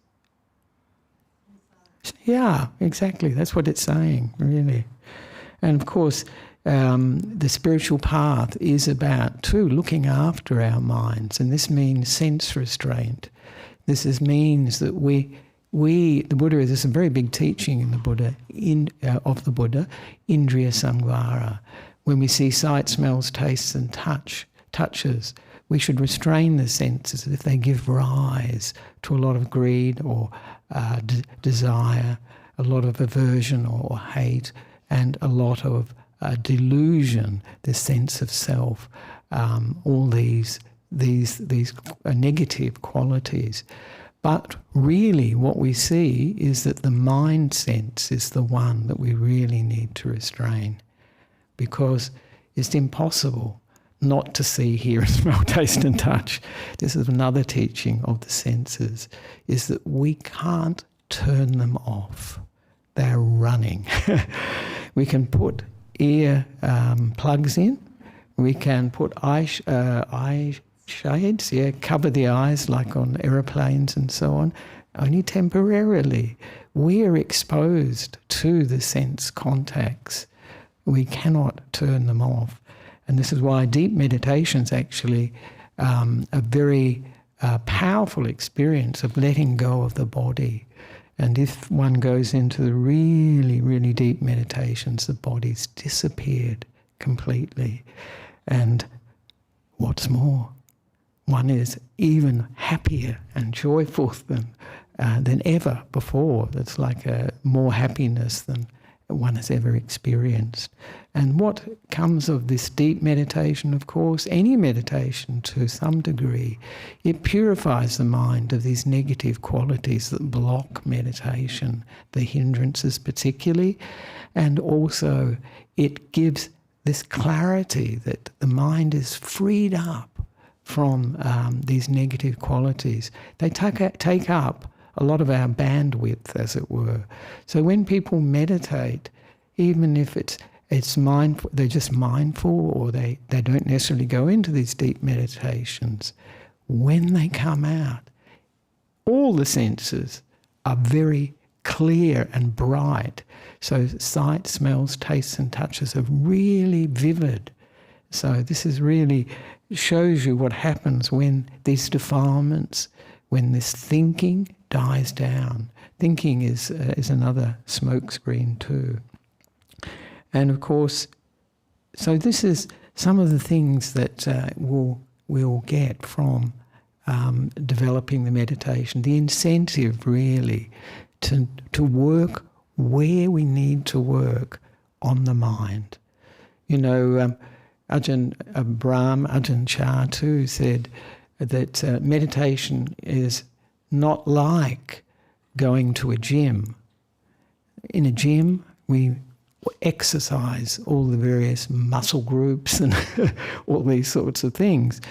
Yeah, exactly. That's what it's saying, really. And of course, the spiritual path is about, too, looking after our minds. And this means sense restraint. Means that the Buddha, is a very big teaching in the Buddha, of the Buddha, Indriya Samvara. When we see sight, smells, tastes and touches, we should restrain the senses if they give rise to a lot of greed or desire, a lot of aversion or hate, and a lot of delusion, the sense of self, all these negative qualities. But really what we see is that the mind sense is the one that we really need to restrain, because it's impossible not to see, hear, smell, taste and touch. This is another teaching of the senses, is that we can't turn them off. They're running. We can put ear plugs in. We can put eye shades, cover the eyes like on aeroplanes and so on, only temporarily. We are exposed to the sense contacts. We cannot turn them off. And this is why deep meditation is actually a very powerful experience of letting go of the body. And if one goes into the really, really deep meditations, the body's disappeared completely. And what's more, one is even happier and joyful than ever before. It's like more happiness than one has ever experienced. And what comes of this deep meditation, of course, any meditation to some degree, it purifies the mind of these negative qualities that block meditation, the hindrances particularly, and also it gives this clarity that the mind is freed up from these negative qualities. They take up a lot of our bandwidth, as it were. So when people meditate, even if it's mindful, they're just mindful, or they don't necessarily go into these deep meditations, when they come out, all the senses are very clear and bright. So sight, smells, tastes and touches are really vivid. So this is really shows you what happens when these defilements, when this thinking dies down. Thinking is another smokescreen too. And of course, so this is some of the things that we'll get from developing the meditation. The incentive really to work where we need to work on the mind. Ajahn Brahm, Ajahn Chah too said that meditation is not like going to a gym. In a gym, we exercise all the various muscle groups and all these sorts of things.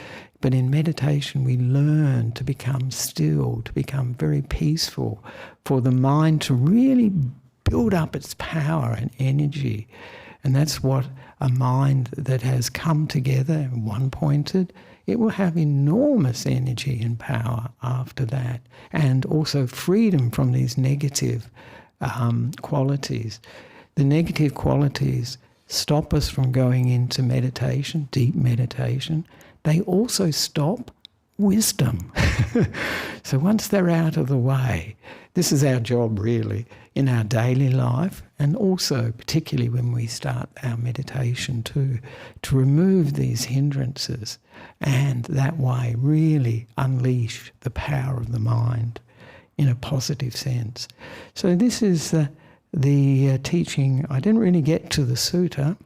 But in meditation, we learn to become still, to become very peaceful, for the mind to really build up its power and energy. And that's what a mind that has come together, one-pointed, it will have enormous energy and power after that, and also freedom from these negative qualities. The negative qualities stop us from going into meditation, deep meditation. They also stop wisdom. So once they're out of the way, this is our job really in our daily life, and also particularly when we start our meditation too, to remove these hindrances and that way really unleash the power of the mind in a positive sense. So this is the teaching. I didn't really get to the sutta.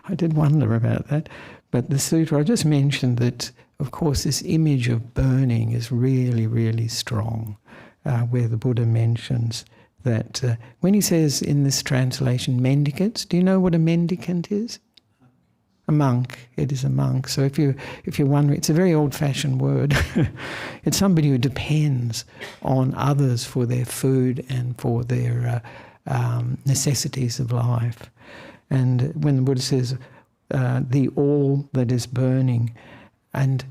I did wonder about that. But the sutta, I just mentioned that, of course, this image of burning is really, really strong, where the Buddha mentions that when he says in this translation, mendicants, do you know what a mendicant is? A monk. It is a monk. So if you're wondering, it's a very old-fashioned word. It's somebody who depends on others for their food and for their necessities of life. And when the Buddha says, the all that is burning, and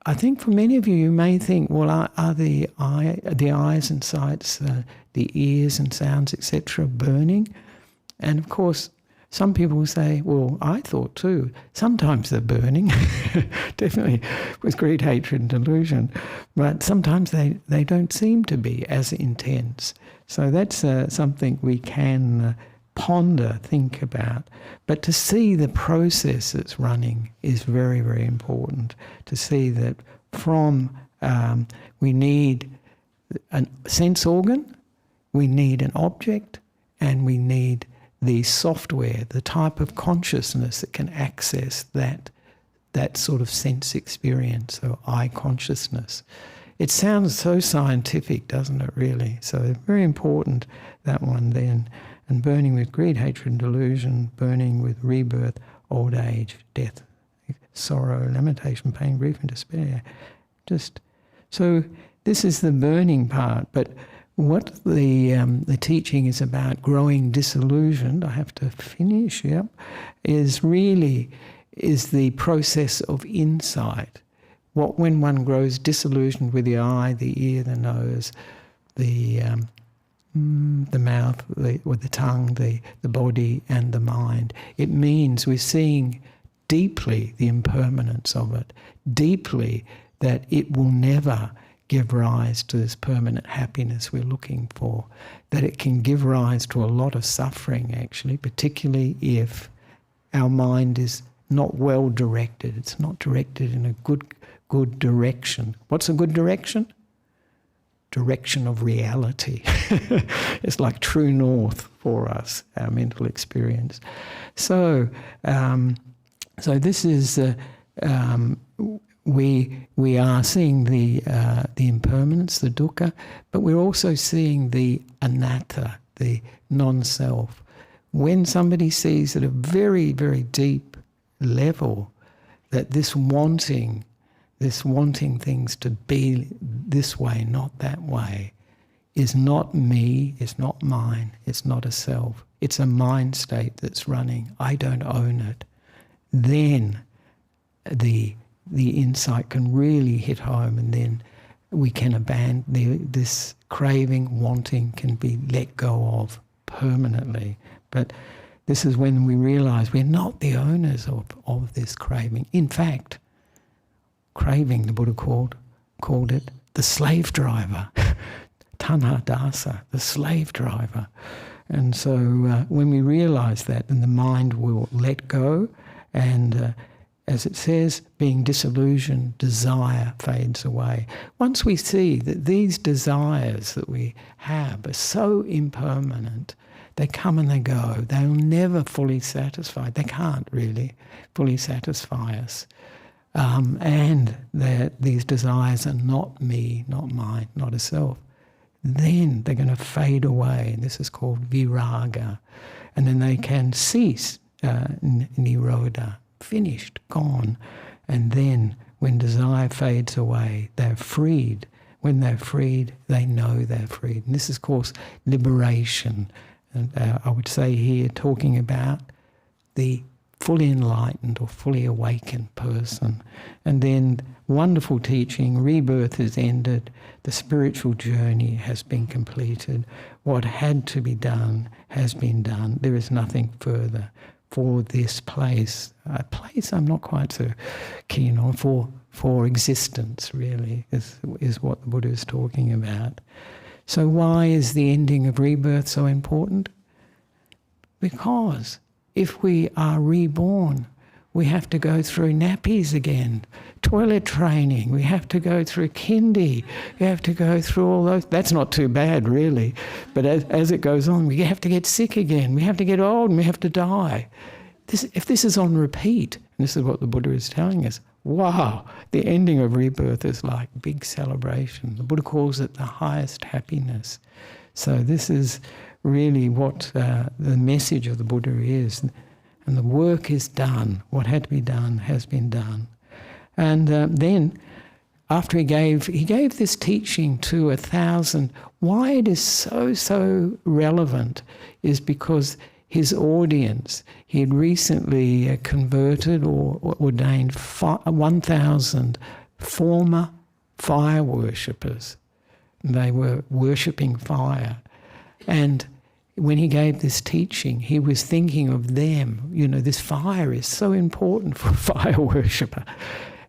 I think for many of you, you may think, well, are the eyes and sights, the ears and sounds, etc., burning? And of course, some people will say, well, I thought too, sometimes they're burning, definitely with greed, hatred and delusion, but sometimes they don't seem to be as intense. So that's something we can ponder, think about. But to see the process that's running is very, very important. To see that from, we need a sense organ, we need an object, and we need the software, the type of consciousness that can access that sort of sense experience, so eye consciousness. It sounds so scientific, doesn't it, really? So very important, that one then. And burning with greed, hatred and delusion, burning with rebirth, old age, death, sorrow, lamentation, pain, grief and despair. So this is the burning part, but what the teaching is about, growing disillusioned, I have to finish, is the process of insight. When one grows disillusioned with the eye, the ear, the nose, the mouth, with the tongue, the body and the mind, it means we're seeing deeply the impermanence of it, deeply that it will never give rise to this permanent happiness we're looking for, that it can give rise to a lot of suffering actually, particularly if our mind is not well directed. It's not directed in a good direction. What's a good direction? Direction of reality. It's like true north for us, our mental experience. So this is we are seeing the impermanence, the dukkha, but we're also seeing the anatta, the non-self. When somebody sees at a very, very deep level that this wanting things to be this way, not that way, is not me, it's not mine, it's not a self, it's a mind state that's running, I don't own it, then the insight can really hit home, and then we can abandon this craving, wanting can be let go of permanently. But this is when we realize we're not the owners of this craving. In fact, craving, the Buddha called it the slave driver, tanha dasa, the slave driver. And so when we realize that, then the mind will let go, and as it says, being disillusioned, desire fades away. Once we see that these desires that we have are so impermanent, they come and they go, they'll never fully satisfy. They can't really fully satisfy us. And that these desires are not me, not mine, not a self. Then they're going to fade away. This is called viraga. And then they can cease, nirodha, finished, gone. And then when desire fades away, they're freed. When they're freed, they know they're freed. And this is, of course, liberation. And I would say here, talking about the fully enlightened or fully awakened person. And then wonderful teaching, rebirth has ended, the spiritual journey has been completed, what had to be done has been done, there is nothing further for this place. A place I'm not quite so keen on, for existence, really, is what the Buddha is talking about. So why is the ending of rebirth so important? Because if we are reborn, we have to go through nappies again, toilet training, we have to go through kindy, we have to go through all those. That's not too bad, really. But as it goes on, we have to get sick again, we have to get old, and we have to die. If this is on repeat, and this is what the Buddha is telling us, wow, the ending of rebirth is like big celebration. The Buddha calls it the highest happiness. So this is really what the message of the Buddha is. And the work is done. What had to be done has been done. And then, after he gave this teaching to 1,000, why it is so relevant is because his audience, he had recently converted or ordained 1,000 former fire worshippers. They were worshipping fire. And when he gave this teaching, he was thinking of them. You know, this fire is so important for a fire worshipper.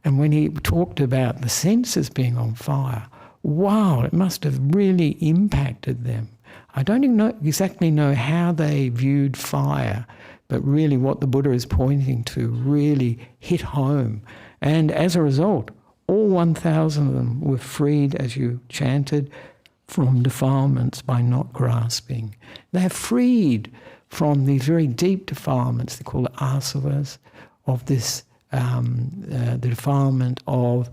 And when he talked about the senses being on fire, wow, it must have really impacted them. I don't even exactly know how they viewed fire, but really what the Buddha is pointing to really hit home. And as a result, all 1,000 of them were freed, as you chanted, from defilements by not grasping. They're freed from these very deep defilements, they call it asavas, of this, the defilement of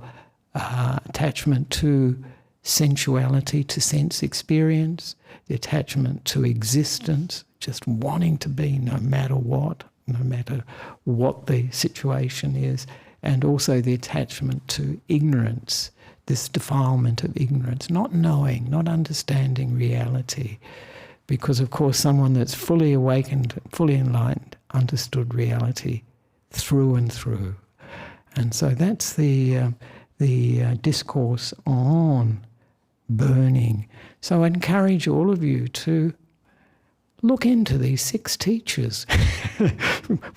attachment to sensuality, to sense experience, the attachment to existence, just wanting to be no matter what the situation is, and also the attachment to ignorance, this defilement of ignorance, not knowing, not understanding reality. Because, of course, someone that's fully awakened, fully enlightened, understood reality through and through. And so that's the discourse on burning. So I encourage all of you to look into these 6 teachers.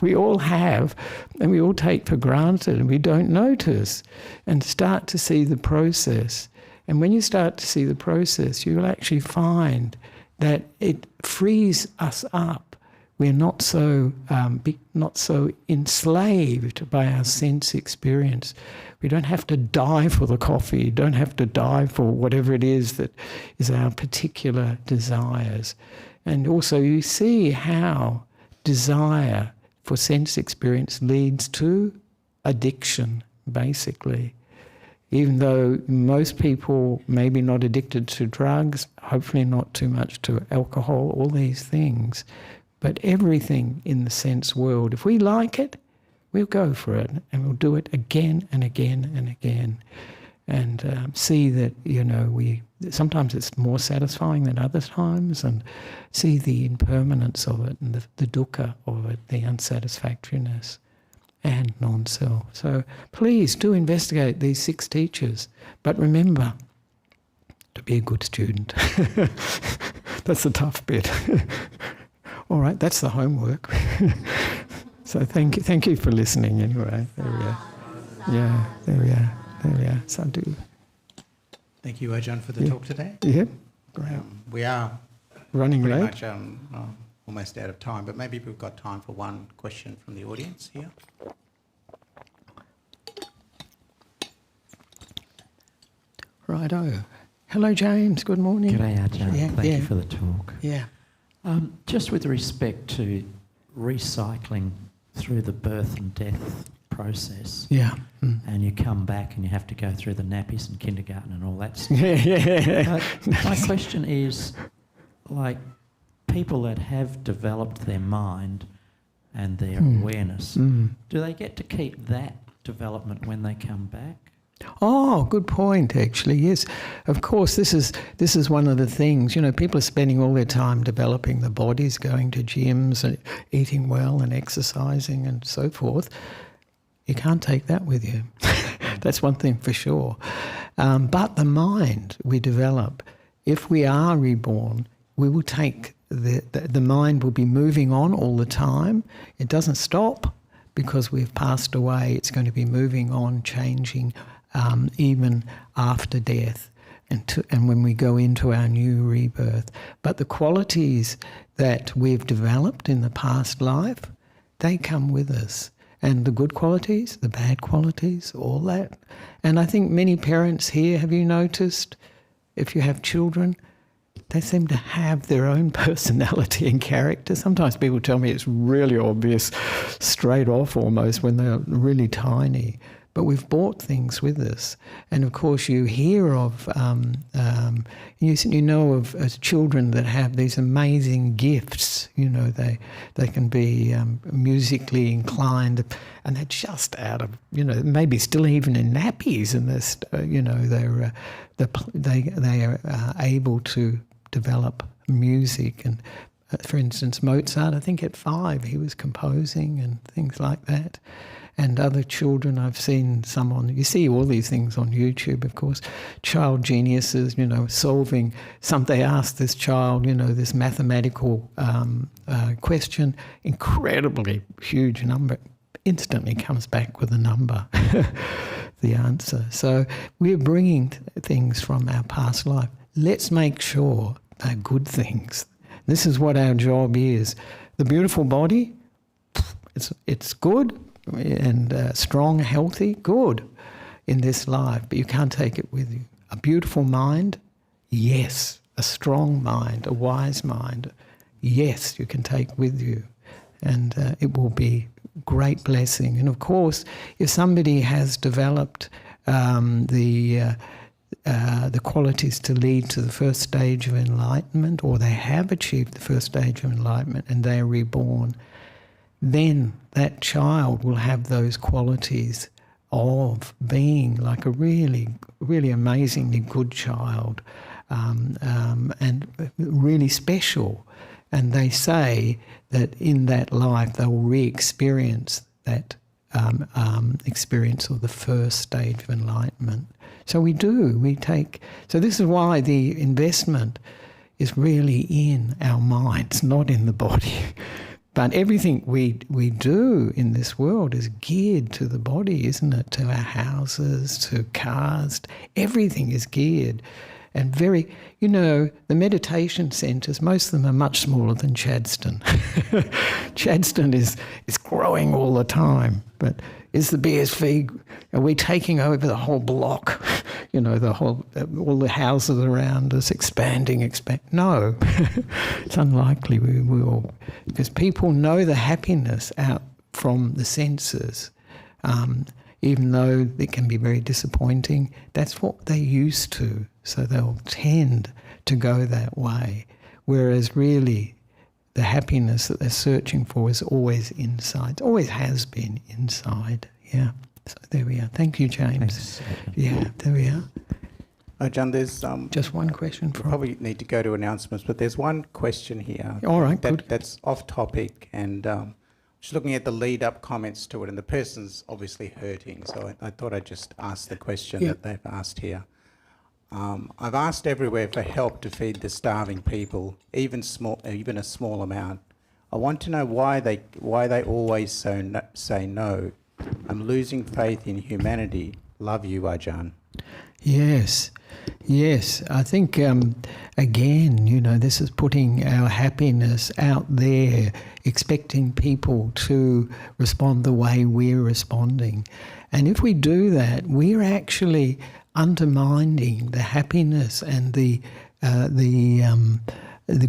We all have, and we all take for granted, and we don't notice, and start to see the process. And when you start to see the process, you will actually find that it frees us up. We're not so enslaved by our sense experience. We don't have to die for the coffee, don't have to die for whatever it is that is our particular desires. And also you see how desire for sense experience leads to addiction, basically. Even though most people may be not addicted to drugs, hopefully not too much to alcohol, all these things, but everything in the sense world, if we like it, we'll go for it, and we'll do it again and again and again. And see that, sometimes it's more satisfying than other times, and see the impermanence of it and the dukkha of it, the unsatisfactoriness and non-self. So please do investigate these 6 teachers, but remember to be a good student. That's the tough bit. All right, that's the homework. So thank you for listening anyway. There we are. Yeah, there we are. There we are. Sadhu. Thank you, Ajahn, for the talk today. Yeah, great. We are running pretty late. much almost out of time, but maybe we've got time for one question from the audience here. Righto. Hello, James. Good morning. G'day, Ajahn. Thank you for the talk. Yeah. Just with respect to recycling through the birth and death process, and you come back and you have to go through the nappies and kindergarten and all that stuff. My question is, like, people that have developed their mind and their awareness, do they get to keep that development when they come back? Oh, good point, actually, yes. Of course, this is one of the things, people are spending all their time developing the bodies, going to gyms and eating well and exercising and so forth. You can't take that with you. That's one thing for sure. But the mind we develop, if we are reborn, we will take the mind will be moving on all the time. It doesn't stop because we've passed away. It's going to be moving on, changing even after death and when we go into our new rebirth. But the qualities that we've developed in the past life, they come with us. And the good qualities, the bad qualities, all that. And I think many parents here, have you noticed, if you have children, they seem to have their own personality and character. Sometimes people tell me it's really obvious, straight off almost, when they're really tiny. But we've brought things with us. And of course you hear of, you know of children that have these amazing gifts. You know, they can be musically inclined, and they're just out of, you know, maybe still even in nappies, and they are able to develop music. And for instance, Mozart, I think at 5 he was composing and things like that. And other children, I've seen some on, you see all these things on YouTube, of course, child geniuses, you know, solving they asked this child, you know, this mathematical question, incredibly huge number, instantly comes back with a number, the answer. So we're bringing things from our past life. Let's make sure they're good things. This is what our job is. The beautiful body, it's good, and strong, healthy, good in this life, but you can't take it with you. A beautiful mind, yes. A strong mind, a wise mind, yes, you can take with you. And it will be great blessing. And of course, if somebody has developed the qualities to lead to the first stage of enlightenment, or they have achieved the first stage of enlightenment and they are reborn, then that child will have those qualities of being like a really, really amazingly good child, and really special. And they say that in that life they will re-experience that experience of the first stage of enlightenment. So so this is why the investment is really in our minds, not in the body. But everything we do in this world is geared to the body, isn't it? To our houses, to cars, everything is geared. And the meditation centres, most of them are much smaller than Chadstone. Chadstone is growing all the time. But is the BSV, are we taking over the whole block? You know, all the houses around us expanding. No, it's unlikely we will. Because people know the happiness out from the senses. Even though it can be very disappointing, that's what they're used to. So they'll tend to go that way. Whereas really, the happiness that they're searching for is always inside. Always has been inside. Yeah. So there we are. Thank you, James. Thanks. Yeah, there we are. Ajahn, there's just one question. We probably need to go to announcements, but there's one question here. All right, good. That's off topic, and just looking at the lead-up comments to it, and the person's obviously hurting, so I thought I'd just ask the question that they've asked here. I've asked everywhere for help to feed the starving people, even a small amount. I want to know why they always say no. I'm losing faith in humanity. Love you, Ajahn. Yes. I think, again, this is putting our happiness out there, expecting people to respond the way we're responding. And if we do that, we're actually undermining the happiness and the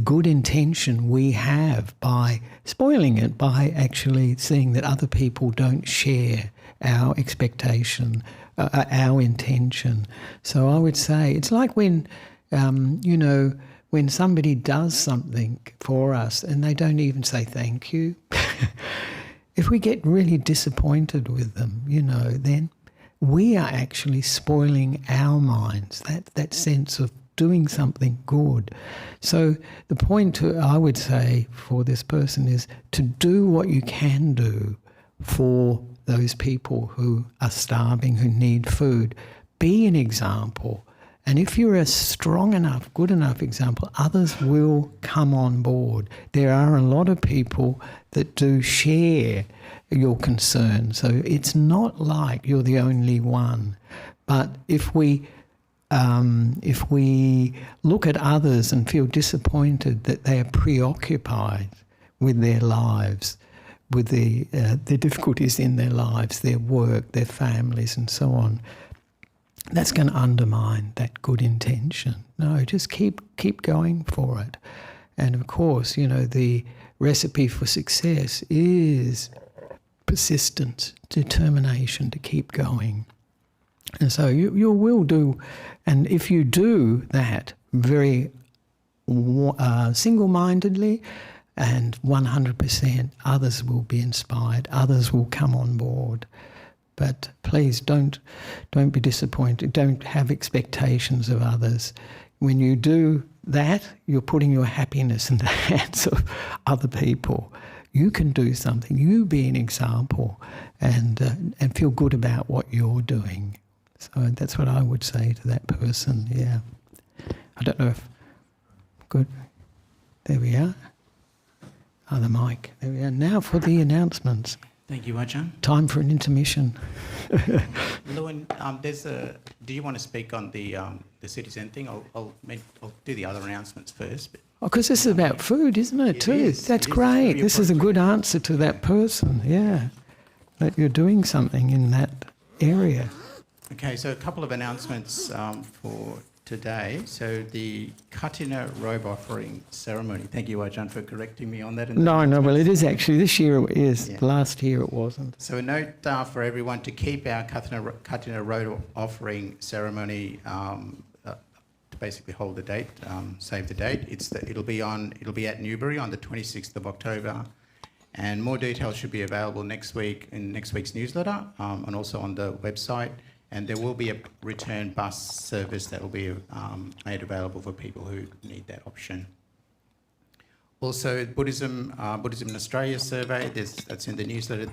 good intention we have by spoiling it, by actually seeing that other people don't share our expectation, our intention. So I would say it's like when, when somebody does something for us and they don't even say thank you. If we get really disappointed with them, then we are actually spoiling our minds, that sense of doing something good. So the point I would say for this person is to do what you can do for those people who are starving, who need food. Be an example And if you're a strong enough, good enough example, others will come on board. There are a lot of people that do share your concern. So it's not like you're the only one. But if we look at others and feel disappointed that they are preoccupied with their lives, with the difficulties in their lives, their work, their families and so on, that's going to undermine that good intention. No, just keep going for it. And of course, the recipe for success is persistence, determination to keep going. And so you will do, and if you do that very single-mindedly and 100%, others will be inspired, others will come on board. But please don't be disappointed. Don't have expectations of others. When you do that, you're putting your happiness in the hands of other people. You can do something. You be an example, and feel good about what you're doing. So that's what I would say to that person. Yeah. I don't know if good. There we are. Oh, the mic. There we are. Now for the announcements. Thank you, Ajahn. Time for an intermission. Lewin, do you want to speak on the citizen thing? I'll do the other announcements first. Because this is about food, isn't it, too? That's great. This is a good answer to that person, yeah. That you're doing something in that area. Okay, so a couple of announcements for today. So the Katina robe offering ceremony. Thank you, Ajahn, for correcting me on that. No, well, it is actually. This year it is. Yeah. Last year it wasn't. So a note for everyone to keep our Katina robe offering ceremony to basically hold the date, save the date. It'll be at Newbury on the 26th of October. And more details should be available next week in next week's newsletter and also on the website. And there will be a return bus service that will be made available for people who need that option. Also, Buddhism in Australia survey, that's in the newsletter.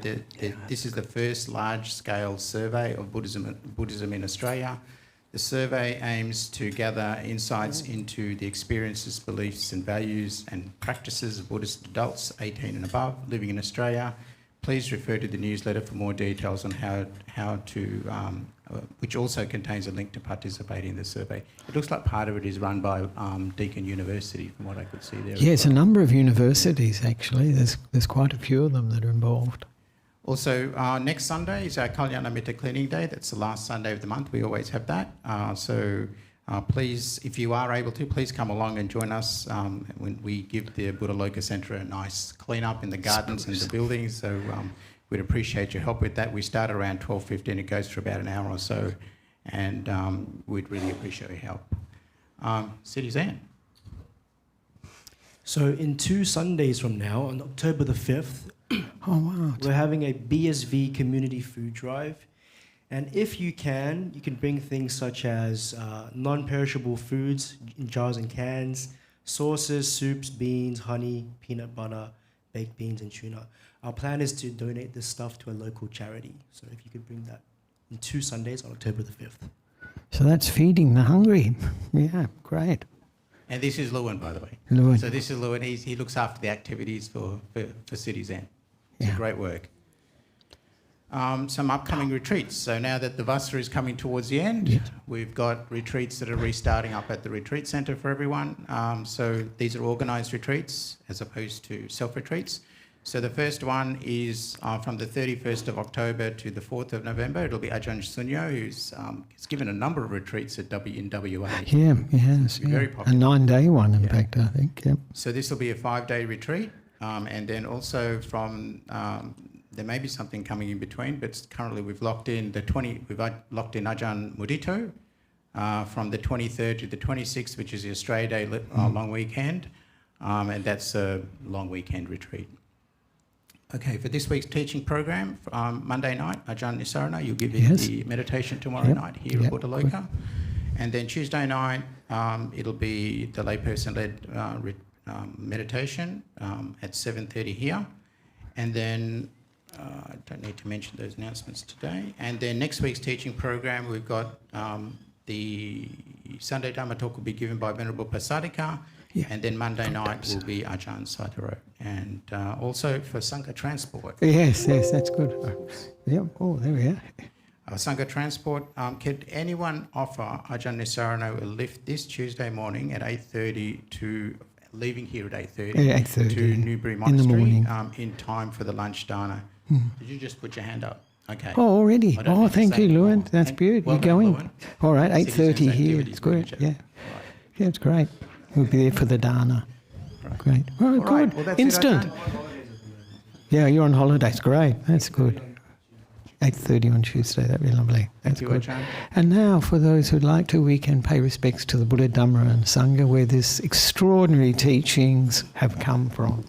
This is the first large-scale survey of Buddhism in Australia. The survey aims to gather insights into the experiences, beliefs and values and practices of Buddhist adults 18 and above living in Australia. Please refer to the newsletter for more details on how to, which also contains a link to participate in the survey. It looks like part of it is run by Deakin University, from what I could see there. Yes, a number of universities actually. There's quite a few of them that are involved. Also, next Sunday is our Kalyanamitta Cleaning Day. That's the last Sunday of the month. We always have that. So please, if you are able to, please come along and join us when we give the Buddha Loka Centre a nice clean up in the gardens and the buildings. So we'd appreciate your help with that. We start around 12:15. It goes for about an hour or so, and we'd really appreciate your help. City Zan. So in 2 Sundays from now, on October the 5th, we're having a BSV community food drive. And if you can bring things such as non-perishable foods in jars and cans, sauces, soups, beans, honey, peanut butter, baked beans and tuna. Our plan is to donate this stuff to a local charity. So if you could bring that in 2 Sundays on October the 5th. So that's feeding the hungry. Yeah, great. And this is Lewin, by the way. Lewin. So this is Lewin. He looks after the activities for City Zen. It's great work. Some upcoming retreats. So now that the Vassa is coming towards the end, we've got retreats that are restarting up at the retreat centre for everyone. So these are organised retreats as opposed to self-retreats. So the first one is from the 31st of October to the 4th of November. It'll be Ajahn Sunyo, who's given a number of retreats in WA. Yeah, he has. Very popular. A 9-day one, in fact, I think. Yep. So this will be a 5-day retreat. And then also from... there may be something coming in between, but currently we've locked in Ajahn Mudito from the 23rd to the 26th, which is the Australia Day long weekend, and that's a long weekend retreat. Okay, for this week's teaching program, Monday night, Ajahn Nissarano, you'll give the meditation tomorrow night here at Buddha Loka. And then Tuesday night, it'll be the layperson-led meditation at 7:30 here. And then I don't need to mention those announcements today. And then next week's teaching program, we've got the Sunday Dhamma talk will be given by Venerable Pasadika, and then Monday night will be Ajahn Sataro. And also for Sangha Transport. Yes, that's good. Yeah. Oh, there we are. Sangha Transport, can anyone offer Ajahn Nissarano a lift this Tuesday morning at 8:30 to, leaving here at 8:30, 8:30 to Newbury Monastery in the morning. In time for the lunch dana? Did you just put your hand up? Okay. Oh, already? I don't Oh, need to thank say you, more. Lewin. That's good. Well You're done, going. Lewin. All right, Citizens 8:30 here. activities It's good. manager. Yeah. Right. Yeah, it's great. We'll be there for the dana. Right. Great. Oh, All good. right, well, that's Instant. it, Yeah, you're on holidays. Great. That's good. 8:30 on Tuesday. That'd be lovely. That's Thank you, good. Ajahn. And now, for those who'd like to, we can pay respects to the Buddha, Dhamma and Sangha, where this extraordinary teachings have come from.